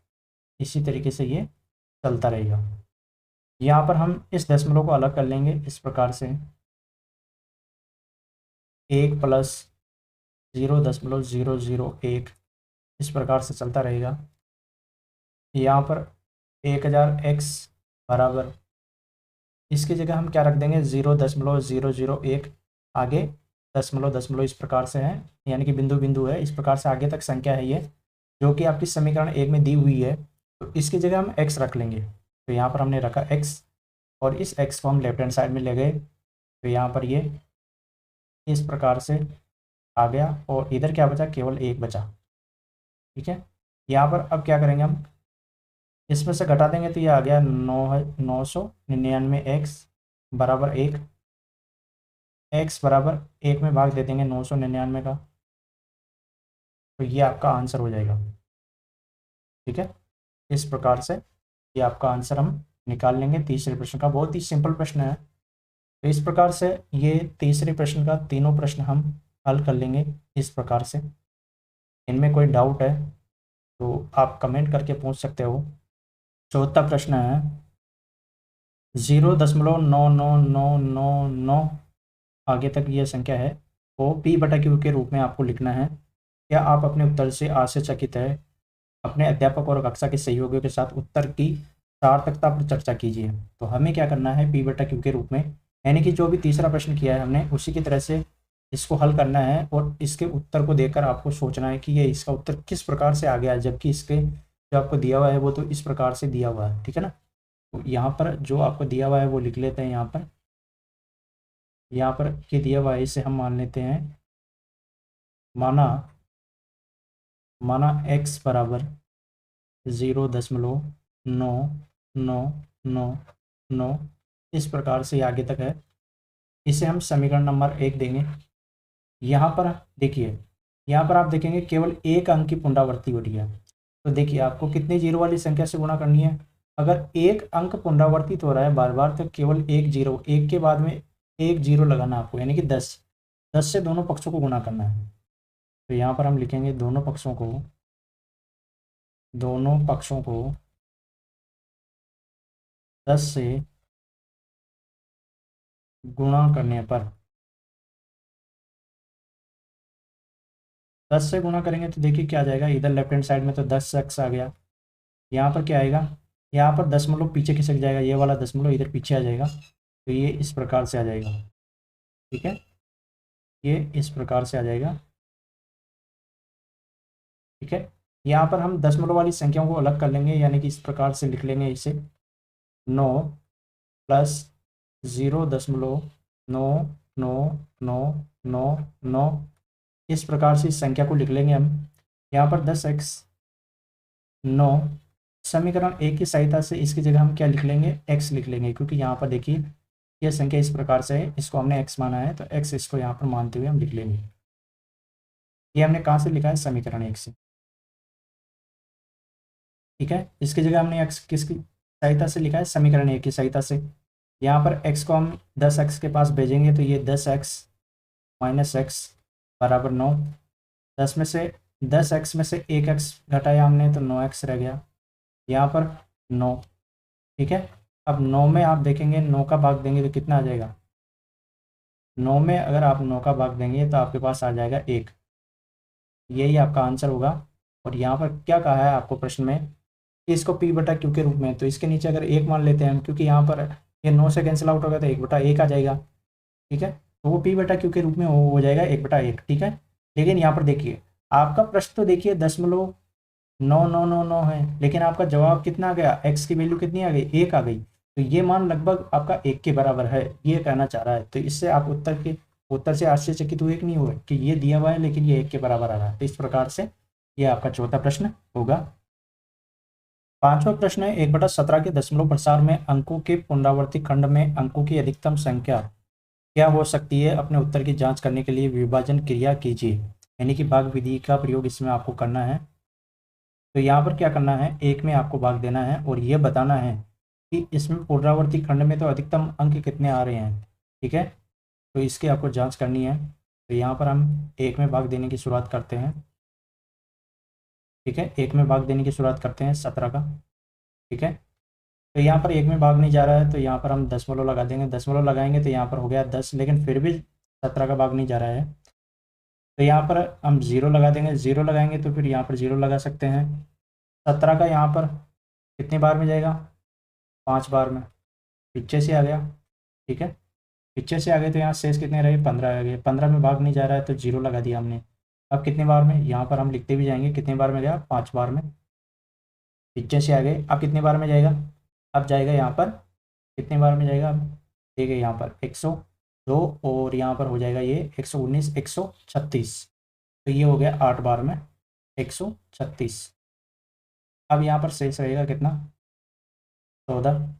इसी तरीके से ये चलता रहेगा। यहाँ पर हम इस दशमलव को अलग कर लेंगे इस प्रकार से, 1 प्लस 0.001, इस प्रकार से चलता रहेगा। यहाँ पर 1000x बराबर, इसकी जगह हम क्या रख देंगे, 0.001, आगे दशमलव इस प्रकार से है, यानी कि बिंदु बिंदु है, इस प्रकार से आगे तक संख्या है ये, जो कि आपकी समीकरण 1 में दी हुई है। तो इसकी जगह हम x रख लेंगे। तो यहाँ पर हमने रखा x, और इस x को हम लेफ्ट हैंड साइड में ले गए, तो यहाँ पर ये इस प्रकार से आ गया, और इधर क्या बचा, केवल 1 बचा। ठीक है, यहाँ पर अब क्या करेंगे, हम इसमें से घटा देंगे तो ये आ गया 999x बराबर 1, x बराबर 1 में भाग दे देंगे 999 का, तो ये आपका आंसर हो जाएगा। ठीक है, इस प्रकार से ये आपका आंसर हम निकाल लेंगे तीसरे प्रश्न का। बहुत ही सिंपल प्रश्न है। तो इस प्रकार से ये तीसरे प्रश्न का तीनों प्रश्न हम हल कर लेंगे इस प्रकार से। इनमें कोई डाउट है तो आप कमेंट करके पूछ सकते हो। चौथा प्रश्न है 0.99999 आगे तक ये संख्या है, वो p/q के रूप में आपको लिखना है। क्या आप अपने उत्तर से आश्चर्यचकित है? अपने अध्यापक और कक्षा के सहयोगियों के साथ उत्तर की सार्थकता पर चर्चा कीजिए। तो हमें क्या करना है, p/q के रूप में, यानी कि जो भी तीसरा प्रश्न किया है हमने उसी की तरह से इसको हल करना है, और इसके उत्तर को देखकर आपको सोचना है कि ये इसका उत्तर किस प्रकार से आ गया है, जबकि इसके जो आपको दिया हुआ है वो तो इस प्रकार से दिया हुआ है। ठीक है ना, तो यहाँ पर जो आपको दिया हुआ है वो लिख लेते हैं। यहाँ पर ये दिया हुआ है, इसे हम मान लेते हैं, माना x बराबर 0.9999, इस प्रकार से आगे तक है। इसे हम समीकरण नंबर 1 देंगे। यहाँ पर देखिए, यहाँ पर आप देखेंगे केवल एक अंक की पुनरावृत्ति हो रही है। तो देखिए आपको कितनी जीरो वाली संख्या से गुणा करनी है। अगर एक अंक पुनरावर्तित हो रहा है बार बार, तो केवल एक जीरो, एक के बाद में एक जीरो लगाना आपको, यानी कि 10 से दोनों पक्षों को गुणा करना है। तो यहाँ पर हम लिखेंगे दोनों पक्षों को 10 से गुणा करने पर, 10 से गुणा करेंगे तो देखिए क्या आ जाएगा, इधर लेफ्ट हैंड साइड में तो 10x आ गया, यहाँ पर क्या आएगा, यहाँ पर दशमलव पीछे खिसक जाएगा, ये वाला दशमलव इधर पीछे आ जाएगा, तो ये इस प्रकार से आ जाएगा। ठीक है, ये इस प्रकार से आ जाएगा। ठीक है, यहाँ पर हम दशमलव वाली संख्याओं को अलग कर लेंगे, यानी कि इस प्रकार से लिख लेंगे इसे, 9 प्लस 0.99999, इस प्रकार से इस संख्या को लिख लेंगे हम। यहाँ पर 10x 9, समीकरण एक की सहायता से इसकी जगह हम क्या लिख लेंगे, x लिख लेंगे, क्योंकि यहाँ पर देखिए यह संख्या इस प्रकार से है, इसको हमने x माना है, तो x इसको यहाँ पर मानते हुए हम लिख लेंगे। ये हमने कहाँ से लिखा है, समीकरण एक से। ठीक है, इसकी जगह हमने x किसकी सहायता से लिखा है, समीकरण एक की सहायता से। यहाँ पर x को हम 10x के पास भेजेंगे, तो ये 10x माइनस एक्स बराबर 9, 10x में से 1x घटाया हमने, तो 9x रह गया, यहाँ पर 9। ठीक है, अब 9 में आप देखेंगे 9 का भाग देंगे तो कितना आ जाएगा, 9 में अगर आप 9 का भाग देंगे तो आपके पास आ जाएगा 1, यही आपका आंसर होगा। और यहाँ पर क्या कहा है आपको प्रश्न में कि इसको p बटा q के रूप में, तो इसके नीचे अगर 1 मान लेते हैं हम, क्योंकि यहाँ पर ये 9 से कैंसिल आउट होगा तो 1/1 आ जाएगा। ठीक है, तो वो p बटा q के रूप में हो जाएगा 1/1। ठीक है, लेकिन यहाँ पर देखिए आपका प्रश्न तो देखिए 0.9999 है, लेकिन आपका जवाब कितना आ गया, x की वैल्यू कितनी आ गई, 1 आ गई, तो ये मान लगभग आपका 1 के बराबर है, ये कहना चाह रहा है। तो इससे आप उत्तर से आश्चर्यचकित हुए कि नहीं हुए कि ये दिया हुआ है लेकिन ये 1 के बराबर आ रहा है। तो इस प्रकार से ये आपका चौथा प्रश्न होगा। पांचवा प्रश्न है, 1/17 के दशमलव प्रसार में अंकों के पुनरावर्ती खंड में अंकों की अधिकतम संख्या क्या हो सकती है, अपने उत्तर की जांच करने के लिए विभाजन क्रिया कीजिए, यानी कि भाग विधि का प्रयोग इसमें आपको करना है। तो यहाँ पर क्या करना है, 1 में आपको भाग देना है और ये बताना है कि इसमें पुनरावर्ती खंड में तो अधिकतम अंक कितने आ रहे हैं। ठीक है, तो इसकी आपको जांच करनी है। तो यहाँ पर हम 1 में भाग देने की शुरुआत करते हैं। ठीक है, 1 में भाग देने की शुरुआत करते हैं 17 का। ठीक है, तो यहाँ पर 1 में भाग नहीं जा रहा है, तो यहाँ पर हम दशमलव लगा देंगे, दशमलव लगाएंगे तो यहाँ पर हो गया 10, लेकिन फिर भी 17 का भाग नहीं जा रहा है, तो यहाँ पर हम 0 लगा देंगे, 0 लगाएंगे तो फिर यहाँ पर 0 लगा सकते हैं। 17 का यहाँ पर कितने बार में जाएगा, 5 बार में, पीछे से आ गया। ठीक है, पीछे से आ गए तो यहाँ शेष कितने रहे, 15 आ गए, 15 में भाग नहीं जा रहा है तो 0 लगा दिया हमने। अब कितने बार में, यहाँ पर हम लिखते भी जाएंगे कितने बार में गया, 5 बार में, पीछे से आ गए। अब कितने बार में जाएगा, अब जाएगा यहाँ पर कितने बार में जाएगा, अब देखिए यहाँ पर 102 और यहाँ पर हो जाएगा ये 119 136, तो ये हो गया 8 बार में 136। अब यहाँ पर शेष रहेगा कितना, 14,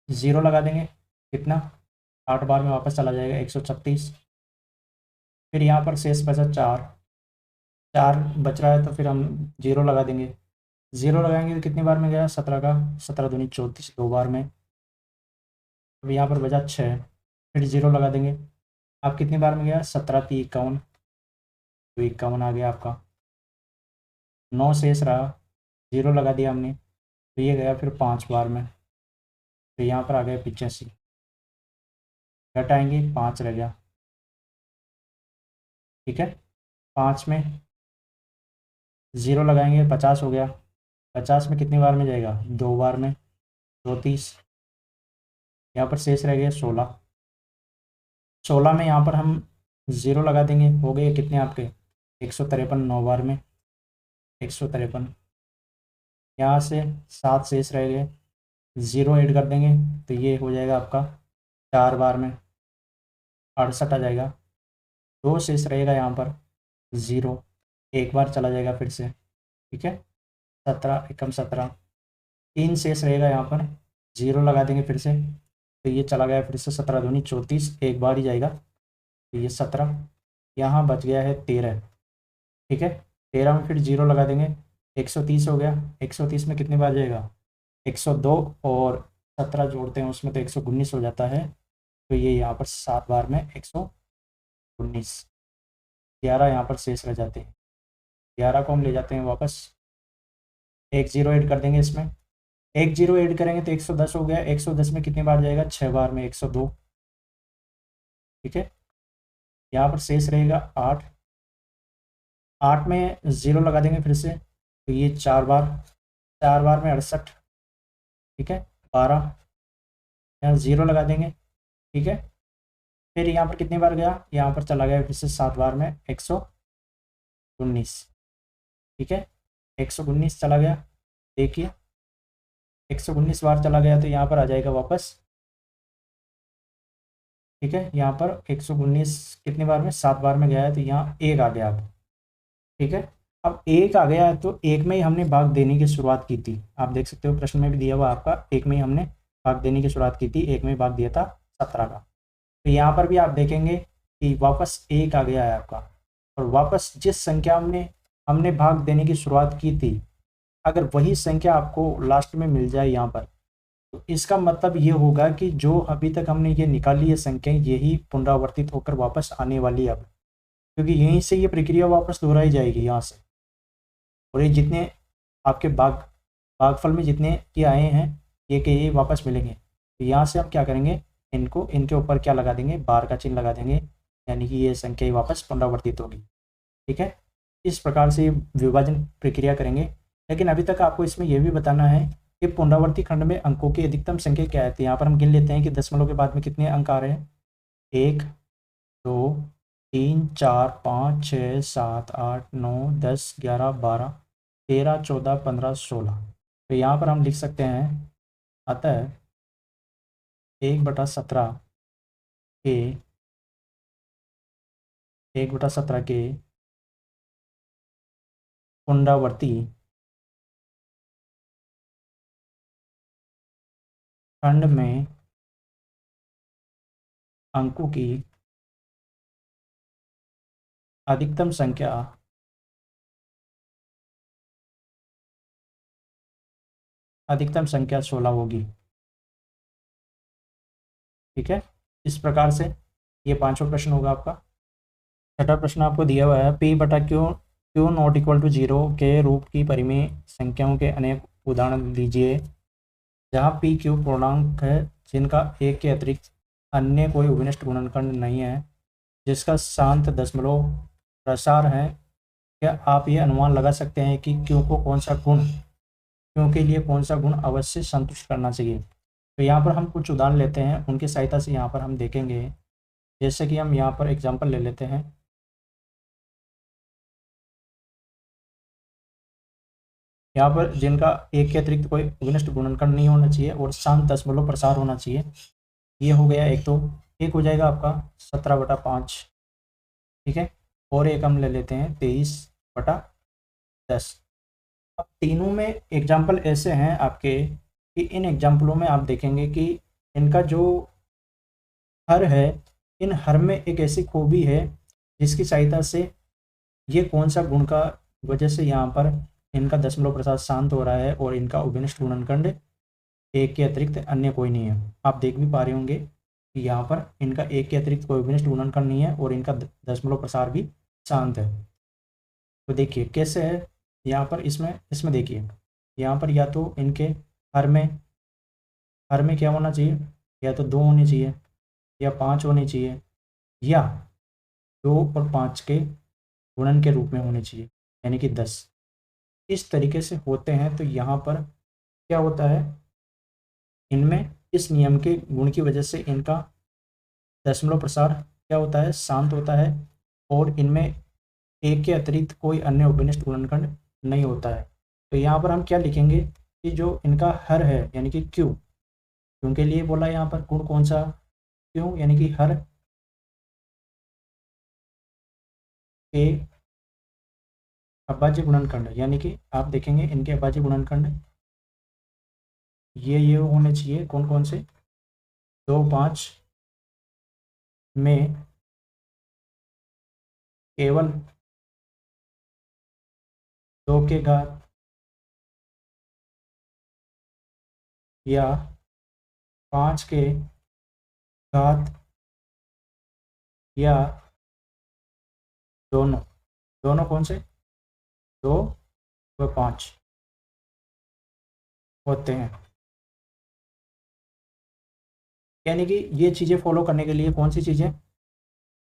0 लगा देंगे, कितना 8 बार में वापस चला जाएगा 136। फिर यहाँ पर शेष बचा 4, 4 बच रहा है तो फिर हम 0 लगा देंगे, 0 लगाएंगे तो कितनी बार में गया, 17 का 17 दूनी 34, 2 बार में। अब यहाँ पर बचा 6, फिर 0 लगा देंगे, आप कितनी बार में गया, 17 3 51, तो 51 आ गया आपका। 9 शेष रहा, 0 लगा दिया हमने, तो ये गया फिर 5 बार में, तो यहाँ पर आ गया 85, घटाएंगे 5 रह गया। ठीक है, 5 में 0 लगाएंगे 50 हो गया, 50 में कितनी बार में जाएगा, 2 बार में, 34, यहाँ पर शेष रह गया 16, 16 में यहाँ पर हम 0 लगा देंगे, हो गए कितने आपके 153, 9 बार में 153, यहाँ से 7 शेष रह गए, 0 ऐड कर देंगे तो ये हो जाएगा आपका 4 बार में 68 आ जाएगा। 2 शेष रहेगा यहाँ पर, 0 एक बार चला जाएगा फिर से। ठीक है, 17 एकम 17, 3 शेष रहेगा यहाँ पर, 0 लगा देंगे फिर से, तो ये चला गया फिर से 17 दूनी 34, एक बार ही जाएगा, तो ये 17, यहाँ बच गया है 13। ठीक है, 13 में फिर 0 लगा देंगे, 130 हो गया, 130 में कितनी बार जाएगा, 102 और 17 जोड़ते हैं उसमें तो 119 हो जाता है, तो ये यहाँ पर 7 बार में 119, 11 यहाँ पर शेष रह जाते हैं, 11 को हम ले जाते हैं वापस, 1 0 ऐड कर देंगे इसमें, एक जीरो ऐड करेंगे तो 110 हो गया। 110 में कितनी बार जाएगा, 6 बार में 102। ठीक है, यहाँ पर शेष रहेगा 8। 8 में ज़ीरो लगा देंगे फिर से, तो ये 4 बार, 4 बार में 68। ठीक है, 12, यहाँ ज़ीरो लगा देंगे। ठीक है, फिर यहाँ पर कितनी बार गया, यहाँ पर चला गया फिर से 7 बार में 119। ठीक है, 119 चला गया। देखिए 119 बार चला गया तो यहाँ पर आ जाएगा वापस। ठीक है, यहाँ पर 119 कितनी बार में, 7 बार में गया है, तो यहाँ एक आ गया अब। ठीक है, अब एक आ गया है तो एक में ही हमने भाग देने की शुरुआत की थी। आप देख सकते हो प्रश्न में भी दिया हुआ आपका, एक में ही हमने भाग देने की शुरुआत की थी, एक में ही भाग दिया था 17 का। तो यहाँ पर भी आप देखेंगे कि वापस एक आ गया है आपका, और वापस जिस संख्या में हमने भाग देने की शुरुआत की थी, अगर वही संख्या आपको लास्ट में मिल जाए यहाँ पर, तो इसका मतलब ये होगा कि जो अभी तक हमने ये निकाली है संख्या, यही पुनरावर्तित होकर वापस आने वाली है अब, क्योंकि यहीं से ये प्रक्रिया वापस दोहराई जाएगी यहाँ से। और ये जितने आपके भागफल में जितने ये आए हैं, ये के ये वापस मिलेंगे। तो यहाँ से हम क्या करेंगे, इनको इनके ऊपर क्या लगा देंगे, बार का चिन्ह लगा देंगे, यानी कि ये संख्या ही वापस पुनरावर्तित होगी। ठीक है, इस प्रकार से विभाजन प्रक्रिया करेंगे। लेकिन अभी तक आपको इसमें यह भी बताना है कि पुनरावर्ती खंड में अंकों की अधिकतम संख्या क्या है। तो यहाँ पर हम गिन लेते हैं कि दशमलव के बाद में कितने अंक आ रहे हैं, 1 2 3 4 5 6 7 8 9 10 11 12 13 14 15 16। तो यहाँ पर हम लिख सकते हैं, अतः 1/17 के 1/17 के पुनरावर्ती खंड में अंकों की अधिकतम संख्या 16 होगी। ठीक है, इस प्रकार से ये पांचवा प्रश्न होगा आपका। छठा प्रश्न आपको दिया हुआ है, P बटा q q not equal to 0 के रूप की परिमेय संख्याओं के अनेक उदाहरण दीजिए, जहाँ P क्यू पूर्णांक है जिनका एक के अतिरिक्त अन्य कोई अभिनिष्ट गुणनखंड नहीं है, जिसका शांत दशमलव प्रसार है। क्या आप ये अनुमान लगा सकते हैं कि क्यू को कौन सा गुण, क्यू के लिए कौन सा गुण अवश्य संतुष्ट करना चाहिए। तो यहाँ पर हम कुछ उदाहरण लेते हैं, उनकी सहायता से यहाँ पर हम देखेंगे। जैसे कि हम यहाँ पर एग्जाम्पल ले लेते हैं, यहाँ पर जिनका एक के अतिरिक्त कोई अभिनिष्ट गुणनखंड नहीं होना चाहिए और शांत दशमलव प्रसार होना चाहिए। ये हो गया एक, तो एक हो जाएगा आपका 17/5। ठीक है, और एक हम ले लेते हैं 23/10। अब तीनों में एग्जाम्पल ऐसे हैं आपके कि इन एग्जाम्पलों में आप देखेंगे कि इनका जो हर है, इन हर में एक ऐसी खूबी है जिसकी सहायता से ये कौन सा गुण का वजह से यहाँ पर इनका दशमलव प्रसार शांत हो रहा है और इनका अभिनिष्ट गुणनखंड एक के अतिरिक्त अन्य कोई नहीं है। आप देख भी पा रहे होंगे कि यहाँ पर इनका एक के अतिरिक्त कोई अभिनिष्ट गुणनखंड नहीं है और इनका दशमलव प्रसार भी शांत है। तो देखिए कैसे है, यहाँ पर इसमें इसमें देखिए, यहाँ पर या तो इनके हर में, हर में क्या होना चाहिए, या तो 2 होने चाहिए या 5 होने चाहिए, या 2 और 5 के गुणन के रूप में होने चाहिए, यानी कि 10। इस तरीके से होते हैं। तो यहाँ पर क्या होता है, इनमें इस नियम के गुण की वजह से इनका दशमलव प्रसार क्या होता है, शांत होता है, और इनमें एक के अतिरिक्त कोई अन्य अभिनिष्ट गुणनखंड नहीं होता है। तो यहाँ पर हम क्या लिखेंगे कि जो इनका हर है, यानी कि क्यू, क्यों के लिए बोला यहाँ पर गुण कौन सा, क्यों यानी कि हर के अभाज्य गुणनखंड, यानी कि आप देखेंगे इनके अभाज्य गुणनखंड ये होने चाहिए, कौन कौन से, 2 5 में केवल 2 के घात या 5 के घात या दोनों, दोनों कौन से, 2 व 5। होते हैं। यानी कि ये चीज़ें फॉलो करने के लिए कौन सी चीज़ें,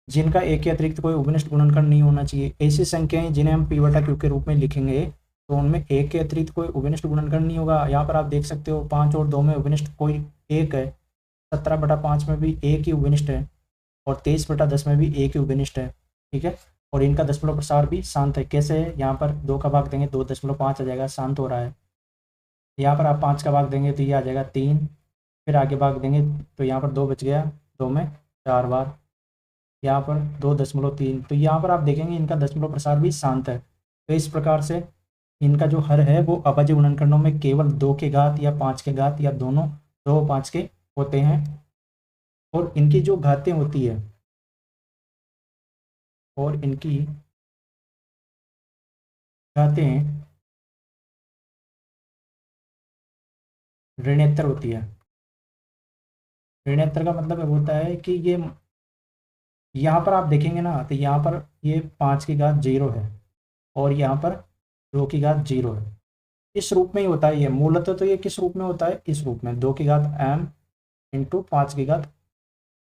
जिनका एक के अतिरिक्त कोई उपनिष्ठ गुणनखंड नहीं होना चाहिए, ऐसी संख्याएं जिन्हें हम p बटा क्यू के रूप में लिखेंगे तो उनमें एक के अतिरिक्त कोई उपनिष्ठ गुणनखंड नहीं होगा। यहाँ पर आप देख सकते हो 5 और 2 में उपनिष्ठ कोई एक है, 17/5 में भी एक ही उपनिष्ठ है, और 23/10 में भी एक ही उपनिष्ठ है। ठीक है, और इनका दशमलव प्रसार भी शांत है। कैसे है, यहाँ पर 2 का भाग देंगे 2.5 आ जाएगा, शांत हो रहा है। यहाँ पर आप 5 का भाग देंगे तो ये आ जाएगा 3, फिर आगे भाग देंगे तो यहाँ पर 2 बच गया, 2 में 4 बार, यहाँ पर 2.3। तो यहाँ पर आप देखेंगे इनका दशमलव प्रसार भी शांत है। तो इस प्रकार से इनका जो हर है वो अभाज्य गुणनखंडों में केवल 2 के घात या 5 के घात या दोनों 2 5 के होते हैं, और इनकी जो घातें होती है और इनकी घातें ऋणोत्तर होती है। ऋणोत्तर का मतलब होता है कि ये यहाँ पर आप देखेंगे ना तो यहाँ पर ये 5 की घात 0 है और यहाँ पर 2 की घात 0 है। इस रूप में ही होता है ये मूलतः। तो ये किस रूप में होता है, इस रूप में 2 की घात m इंटू 5 की घात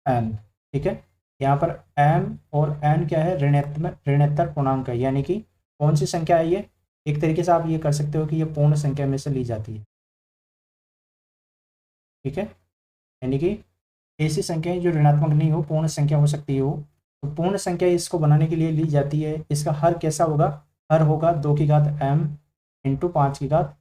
n। ठीक है, यहाँ पर m और n क्या है, ऋणोत्तर पूर्णांक है। यानी कि कौन सी संख्या है ये, एक तरीके से आप ये कर सकते हो कि ये पूर्ण संख्या में से ली जाती है। ठीक है, यानी कि ऐसी संख्याएं जो ऋणात्मक नहीं हो, पूर्ण संख्या हो सकती हो, तो पूर्ण संख्या इसको बनाने के लिए ली जाती है। इसका हर कैसा होगा, हर होगा 2 की घात m इंटू 5 की घात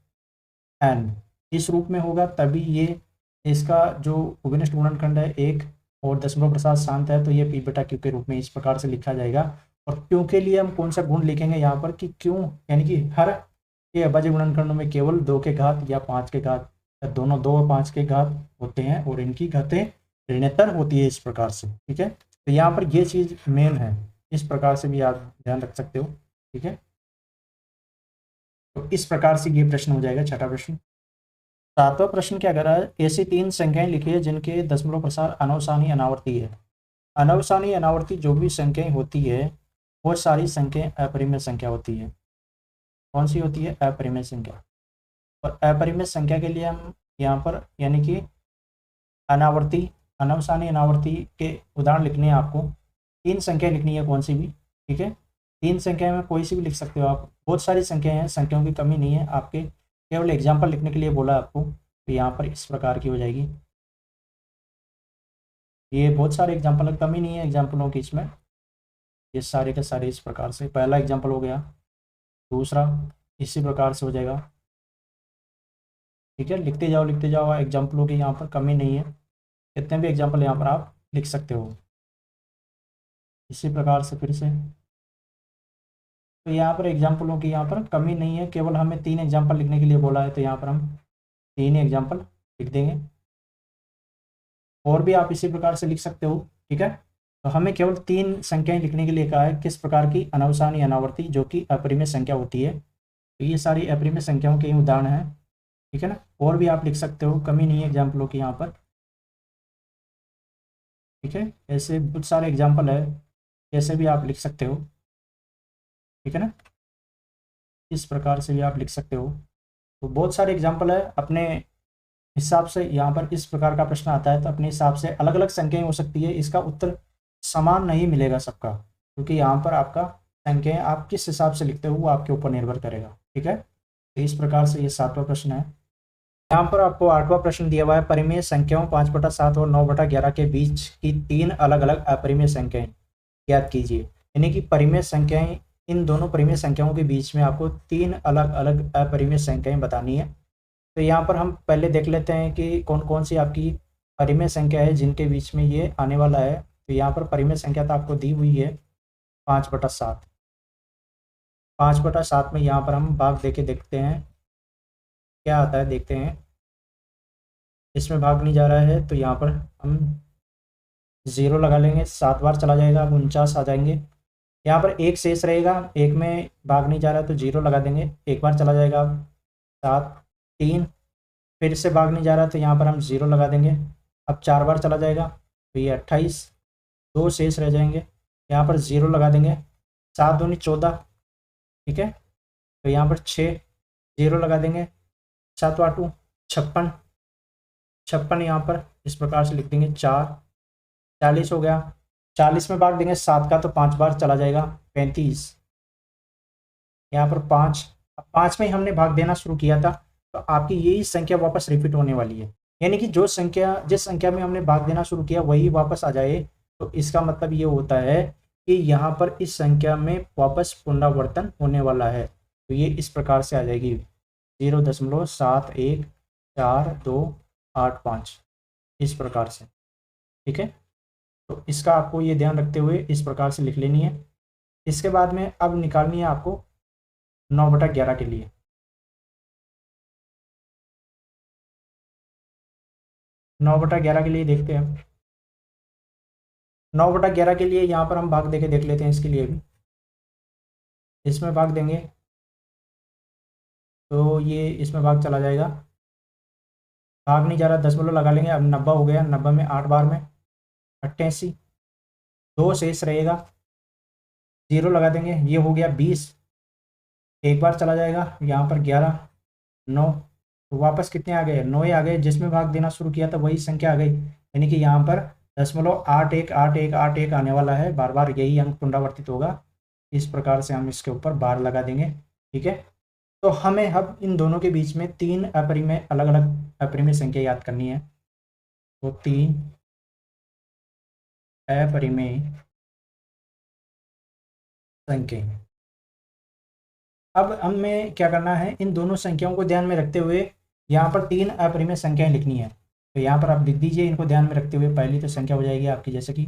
n, इस रूप में होगा। तभी ये इसका जो उपनिष्ठ गुणनखंड है एक और दशमलव प्रसार शांत है, तो ये p बटा q के रूप में इस प्रकार से लिखा जाएगा। और क्यों के लिए हम कौन सा गुण लिखेंगे यहाँ पर कि क्यों, यानी कि हर ये अभाज्य गुणनखंडों में केवल 2 के घात या 5 के घात या दोनों 2 और 5 के घात होते हैं, और इनकी घातें ऋणोत्तर होती है इस प्रकार से। ठीक है, तो यहाँ पर ये चीज़ मेन है, इस प्रकार से भी आप ध्यान रख सकते हो। ठीक है, तो इस प्रकार से ये प्रश्न हो जाएगा छठा प्रश्न। सातवां प्रश्न क्या कर रहा है, ऐसी 3 संख्याएं लिखिए जिनके दशमलव प्रसार अनवसानी अनावर्ती है। अनवसानी अनावर्ती जो भी संख्याएं होती है वो सारी संख्याएं अपरिमेय संख्या होती है। कौन सी होती है, अपरिमेय संख्या। और अपरिमेय संख्या के लिए हम यहाँ पर यानी कि अनावर्ती अनवसानी अनावर्ती के उदाहरण लिखने हैं आपको। 3 संख्या लिखनी है कौन सी भी। ठीक है, 3 संख्या में कोई सी भी लिख सकते हो आप, बहुत सारी संख्याएं हैं, संख्याओं की कमी नहीं है। आपके केवल एग्जाम्पल लिखने के लिए बोला आपको, तो यहाँ पर इस प्रकार की हो जाएगी। ये बहुत सारे एग्जाम्पल है, कमी नहीं है एग्जाम्पलों की इसमें। ये सारे के सारे इस प्रकार से, पहला एग्जाम्पल हो गया, दूसरा इसी प्रकार से हो जाएगा। ठीक है, लिखते जाओ एग्जाम्पलों की, यहाँ पर कमी नहीं है, कितने भी एग्जाम्पल यहाँ पर आप लिख सकते हो इसी प्रकार से फिर से। तो यहाँ पर एग्जाम्पलों की यहाँ पर कमी नहीं है, केवल हमें 3 एग्जाम्पल लिखने के लिए बोला है, तो यहाँ पर हम 3 एग्जाम्पल लिख देंगे। और भी आप इसी प्रकार से लिख सकते हो। ठीक है, तो हमें केवल 3 संख्याएं लिखने के लिए कहा है, किस प्रकार की, अनवसानी अनावर्ती जो कि अपरिमेय संख्या होती है। तो ये सारी अपरिमेय संख्याओं के उदाहरण हैं। ठीक है ना, और भी आप लिख सकते हो, कमी नहीं है एग्जाम्पलों की यहाँ पर। ठीक है, ऐसे बहुत सारे एग्जाम्पल है, ऐसे भी आप लिख सकते हो। ठीक है ना, इस प्रकार से भी आप लिख सकते हो। तो बहुत सारे एग्जाम्पल है, अपने हिसाब से यहाँ पर इस प्रकार का प्रश्न आता है तो अपने हिसाब से अलग अलग संख्याएं हो सकती है, इसका उत्तर समान नहीं मिलेगा सबका, क्योंकि यहाँ पर आपका संख्याएं आप किस हिसाब से लिखते हो वो आपके ऊपर निर्भर करेगा। ठीक है, तो इस प्रकार से ये 7वां प्रश्न है। यहाँ पर आपको 8वां प्रश्न दिया हुआ है, परिमेय संख्याओं 5/7 और 9/11 के बीच की 3 अलग अलग अपरिमेय संख्याएं ज्ञात कीजिए। यानी कि परिमेय संख्याएं, इन दोनों परिमेय संख्याओं के बीच में आपको 3 अलग अलग अपरिमेय संख्याएं बतानी है। तो यहाँ पर हम पहले देख लेते हैं कि कौन कौन सी आपकी परिमेय संख्या है जिनके बीच में ये आने वाला है। तो यहाँ पर परिमेय संख्या तो आपको दी हुई है 5/7। 5/7 में यहाँ पर हम भाग देके देखते हैं क्या आता है, देखते हैं। इसमें भाग नहीं जा रहा है तो यहाँ पर हम 0 लगा लेंगे, 7 बार चला जाएगा, अब 49 आ जाएंगे। यहाँ पर एक शेष रहेगा, एक में भाग नहीं जा रहा है तो 0 लगा देंगे, एक बार चला जाएगा 7, 3 फिर से भाग नहीं जा रहा तो यहाँ पर हम 0 लगा देंगे, अब 4 बार चला जाएगा तो ये 28, 2 शेष रह जाएंगे, यहाँ पर 0 लगा देंगे, 7 दूनी 14। ठीक है, तो यहाँ पर 6, 0 लगा देंगे, 7 वाटू 56, 56 यहाँ पर इस प्रकार से लिख देंगे 4, 40 हो गया। 40 में भाग देंगे 7 का तो 5 बार चला जाएगा, 35। यहाँ पर 5, अब 5 में हमने भाग देना शुरू किया था तो आपकी यही संख्या वापस रिपीट होने वाली है, यानी कि जो संख्या जिस संख्या में हमने भाग देना शुरू किया वही वापस आ जाए, तो इसका मतलब ये होता है कि यहाँ पर इस संख्या में वापस पुनरावर्तन होने वाला है। तो ये इस प्रकार से आ जाएगी 0.714285 इस प्रकार से, ठीक है। तो इसका आपको ये ध्यान रखते हुए इस प्रकार से लिख लेनी है। इसके बाद में अब निकालनी है आपको 9/11 के लिए। 9/11 के लिए देखते हैं। 9/11 के लिए यहाँ पर हम भाग देके देख लेते हैं, इसके लिए भी इसमें भाग देंगे तो ये इसमें भाग चला जाएगा, भाग नहीं जा रहा, 10 लगा लेंगे। अब 90 हो गया, 90 में 8 बार में 88, 2 शेष रहेगा, 0 लगा देंगे, ये हो गया 20, एक बार चला जाएगा, यहाँ पर 11, 9, तो वापस कितने आ गए, 9 आ गए। जिसमें भाग देना शुरू किया था वही संख्या आ गई, यानी कि यहाँ पर 0.818181 आने वाला है, बार बार यही अंक पुनरावर्तित होगा। इस प्रकार से हम इसके ऊपर बार लगा देंगे, ठीक है। तो हमें अब इन दोनों के बीच में 3 अपरिमेय अलग अलग अपरिमेय संख्या याद करनी है। तो 3 अपरिमेय संख्या। अब हमें क्या करना है, इन दोनों संख्याओं को ध्यान में रखते हुए यहाँ पर 3 अपरिमेय संख्याएं लिखनी है। तो यहाँ पर आप लिख दीजिए इनको ध्यान में रखते हुए। पहली तो संख्या हो जाएगी आपकी जैसे कि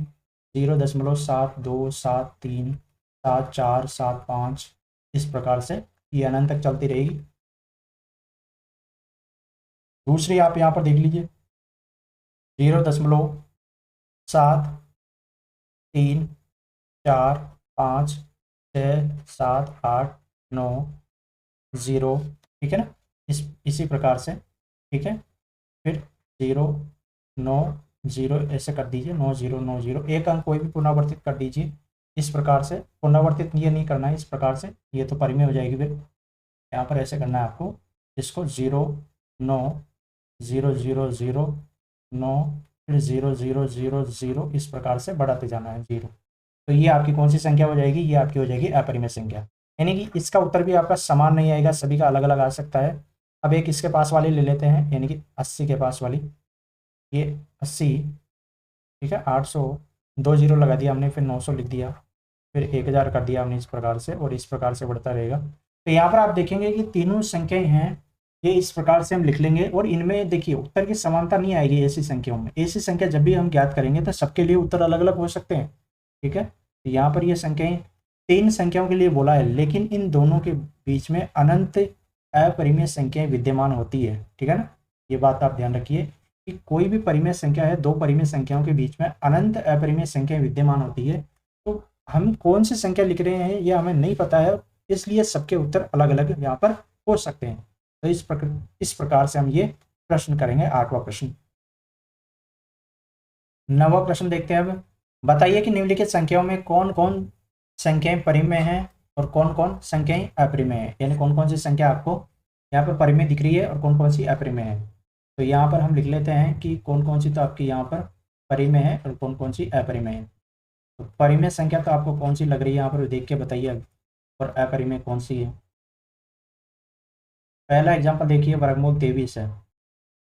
0.72737475 इस प्रकार से ये अनंत तक चलती रहेगी। दूसरी आप यहाँ पर देख लीजिए 0.73456789 ठीक है ना, इसी प्रकार से, ठीक है। फिर 090 ऐसे कर दीजिए, 9090 एक अंक कोई भी पुनरावर्तित कर दीजिए इस प्रकार से। पुनरावर्तित ये नहीं करना है इस प्रकार से, ये तो परिमेय हो जाएगी। फिर यहाँ पर ऐसे करना है आपको, इसको 0900009 फिर 0000 इस प्रकार से बढ़ाते जाना है 0। तो ये आपकी कौन सी संख्या हो जाएगी, ये आपकी हो जाएगी अपरिमेय संख्या। यानी कि इसका उत्तर भी आपका समान नहीं आएगा, सभी का अलग अलग आ सकता है। अब एक इसके पास वाली ले लेते हैं, यानी कि 80 के पास वाली, ये 80, ठीक है। 800, 2 0 लगा दिया हमने, फिर 900 लिख दिया, फिर 1000 कर दिया हमने इस प्रकार से, और इस प्रकार से बढ़ता रहेगा। तो यहाँ पर आप देखेंगे कि तीनों संख्याएं हैं, ये इस प्रकार से हम लिख लेंगे। और इनमें देखिए उत्तर की समानता नहीं आएगी ऐसी संख्याओं में। ऐसी संख्या जब भी हम ज्ञात करेंगे तो सबके लिए उत्तर अलग अलग हो सकते हैं, ठीक है। तो यहाँ पर ये संख्याएं 3 संख्याओं के लिए बोला है, लेकिन इन दोनों के बीच में अनंत अपरिमेय संख्याएं विद्यमान होती है, ठीक है ना। ये बात आप ध्यान रखिए कि कोई भी परिमेय संख्या है, 2 परिमेय संख्याओं के बीच में अनंत अपरिमेय संख्याएं विद्यमान होती है। तो हम कौन सी संख्या लिख रहे हैं ये हमें नहीं पता है, इसलिए सबके उत्तर अलग अलग यहाँ पर हो सकते हैं। तो इस प्रकार से हम ये प्रश्न करेंगे। 8वां प्रश्न। 9वां प्रश्न देखते हैं अब। बताइए कि निम्नलिखित संख्याओं में कौन कौन संख्याएं परिमेय हैं और कौन कौन संख्याएं अपरिमेय हैं, यानी कौन कौन सी संख्या आपको यहाँ पर परिमेय दिख रही है और कौन कौन सी अपरिमेय है। तो यहाँ पर हम लिख लेते हैं कि कौन कौन सी तो आपकी यहाँ पर परिमेय है और कौन कौन सी अपरिमेय है। तो परिमेय संख्या तो आपको कौन सी लग रही है यहाँ पर देख के बताइए अब, और अपरिमेय कौन सी है। पहला एग्जाम्पल देखिए, वर्गमूल 23 है।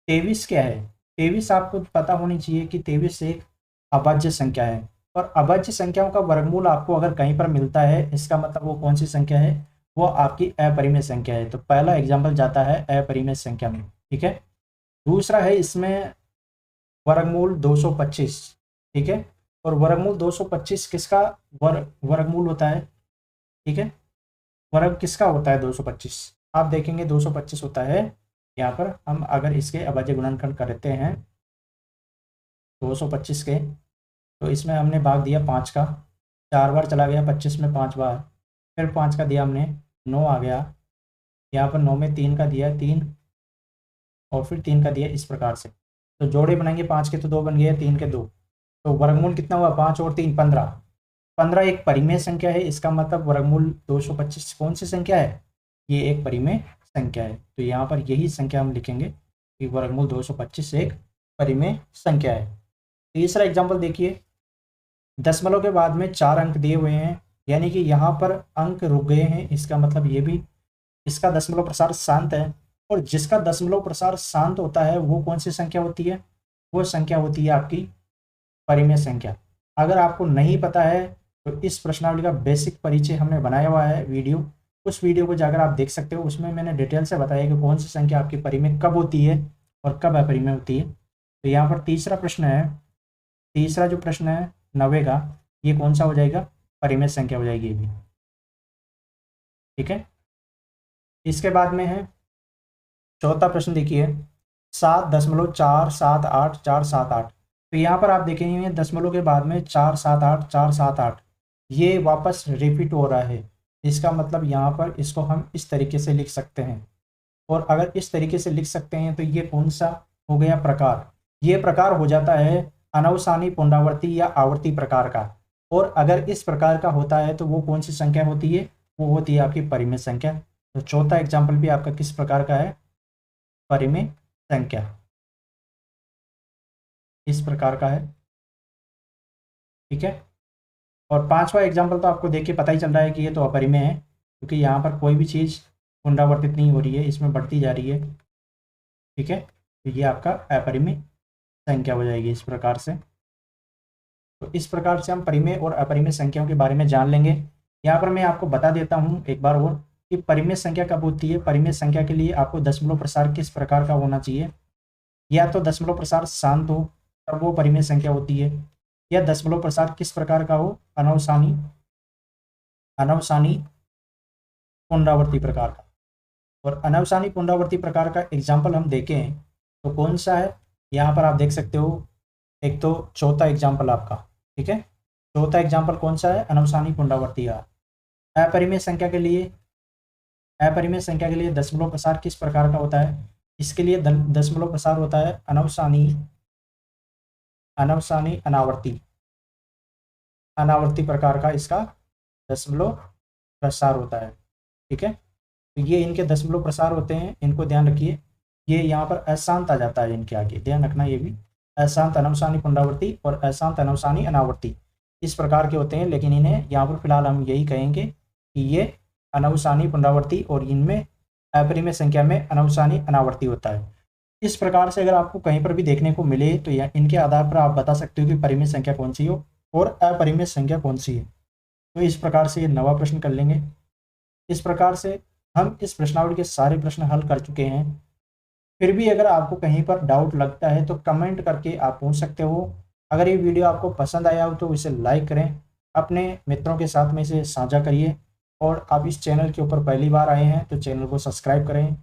23 क्या है, 23 आपको पता होनी चाहिए कि 23 एक अभाज्य संख्या है, और अभाज्य संख्याओं का वर्गमूल आपको अगर कहीं पर मिलता है इसका मतलब वो कौन सी संख्या है, वो आपकी अपरिमेय संख्या है। तो पहला एग्जाम्पल जाता है अपरिमेय संख्या में, ठीक है। दूसरा है इसमें वर्गमूल 225, ठीक है। और वर्गमूल 225 किसका वर्गमूल होता है, ठीक है। वर्ग किसका होता है 225, आप देखेंगे 225 होता है यहाँ पर। हम अगर इसके अभाज्य गुणनखंड करते हैं 225 के, तो इसमें हमने भाग दिया 5 का, 4 बार चला गया 25 में 5 बार, फिर 5 का दिया हमने 9 आ गया, यहाँ पर 9 में 3 का दिया 3, और फिर 3 का दिया इस प्रकार से। तो जोड़े बनाएंगे 5 के तो 2 बन गए, 3 के 2, तो वर्गमूल कितना हुआ 5 और 3 15। 15 एक परिमेय संख्या है, इसका मतलब वर्गमूल 225 कौन सी संख्या है, ये एक परिमेय संख्या है। तो यहाँ पर यही संख्या हम लिखेंगे कि वर्गमूल 225 एक परिमेय संख्या है। तीसरा एग्जाम्पल देखिए, दशमलव के बाद में 4 अंक दिए हुए हैं, यानी कि यहाँ पर अंक रुक गए हैं, इसका मतलब ये भी इसका दशमलव प्रसार शांत है। और जिसका दशमलव प्रसार शांत होता है वो कौन सी संख्या होती है? वो संख्या होती है आपकी परिमेय संख्या। अगर आपको नहीं पता है तो इस प्रश्नावली का बेसिक परिचय हमने बनाया हुआ है वीडियो, उस वीडियो को जाकर आप देख सकते हो। उसमें मैंने डिटेल से बताया कि कौन सी संख्या आपकी परिमेय कब होती है और कब अपरिमेय होती है। तो यहाँ पर तीसरा प्रश्न है, तीसरा जो प्रश्न है 90 का, ये कौन सा हो जाएगा? परिमेय संख्या हो जाएगी ये भी। ठीक है, इसके बाद में है चौथा प्रश्न देखिए, 7.478 तो यहाँ पर आप देखेंगे दशमलव के बाद में 478 ये वापस रिपीट हो रहा है। इसका मतलब यहाँ पर इसको हम इस तरीके से लिख सकते हैं। और अगर इस तरीके से लिख सकते हैं तो ये कौन सा हो गया? प्रकार। ये प्रकार हो जाता है अनवसानी पुनरावृत्ति या आवर्ती प्रकार का। और अगर इस प्रकार का होता है तो वो कौन सी संख्या होती है? वो होती है आपकी परिमेय संख्या। तो चौथा एग्जाम्पल भी आपका किस प्रकार का है? परिमेय संख्या, इस प्रकार का है। ठीक है, और पांचवा एग्जाम्पल तो आपको देख के पता ही चल रहा है कि ये तो अपरिमेय है, क्योंकि यहाँ पर कोई भी चीज़ पुनरावर्तित नहीं हो रही है, इसमें बढ़ती जा रही है। ठीक है, तो ये आपका अपरिमेय संख्या हो जाएगी इस प्रकार से। तो इस प्रकार से हम परिमेय और अपरिमेय संख्याओं के बारे में जान लेंगे। यहाँ पर मैं आपको बता देता हूँ एक बार और कि परिमेय संख्या कब होती है। परिमेय संख्या के लिए आपको दशमलव प्रसार किस प्रकार का होना चाहिए? या तो दशमलव प्रसार शांत हो तब वो परिमेय संख्या होती है, या दशमलव प्रसार किस प्रकार का हो? अनवसानी पुनरावर्ती प्रकार का। और अनवसानी पुनरावर्ती प्रकार का एग्जाम्पल हम देखें तो कौन सा है? यहाँ पर आप देख सकते हो, एक तो चौथा एग्जाम्पल आपका। ठीक है, चौथा एग्जाम्पल कौन सा है? अनवसानी पुनरावर्ती का। अपरिमेय संख्या के लिए, अपरिमेय संख्या के लिए दशमलव प्रसार किस प्रकार का होता है? इसके लिए दशमलव प्रसार होता है अनवसानी अनावर्ती प्रकार का, इसका दशमलव प्रसार होता है। ठीक है, तो ये इनके दशमलव प्रसार होते हैं, इनको ध्यान रखिए। ये यहाँ पर अशांत आ जाता है इनके आगे, ध्यान रखना। ये भी अशांत अनवसानी पुनरावर्ती और अशांत अनवसानी अनावर्ती इस प्रकार के होते हैं, लेकिन इन्हें यहाँ पर फिलहाल हम यही कहेंगे कि ये अनवसानी पुनरावर्ती और इनमें अपरिमेय संख्या में अनवसानी अनावर्ती होता है। इस प्रकार से अगर आपको कहीं पर भी देखने को मिले तो इनके आधार पर आप बता सकते हो कि परिमेय संख्या कौन सी हो और अपरिमेय संख्या कौन सी है। तो इस प्रकार से ये नवा प्रश्न कर लेंगे। इस प्रकार से हम इस प्रश्नावली के सारे प्रश्न हल कर चुके हैं। फिर भी अगर आपको कहीं पर डाउट लगता है तो कमेंट करके आप पूछ सकते हो। अगर ये वीडियो आपको पसंद आया हो तो इसे लाइक करें, अपने मित्रों के साथ में इसे साझा करिए, और आप इस चैनल के ऊपर पहली बार आए हैं तो चैनल को सब्सक्राइब करें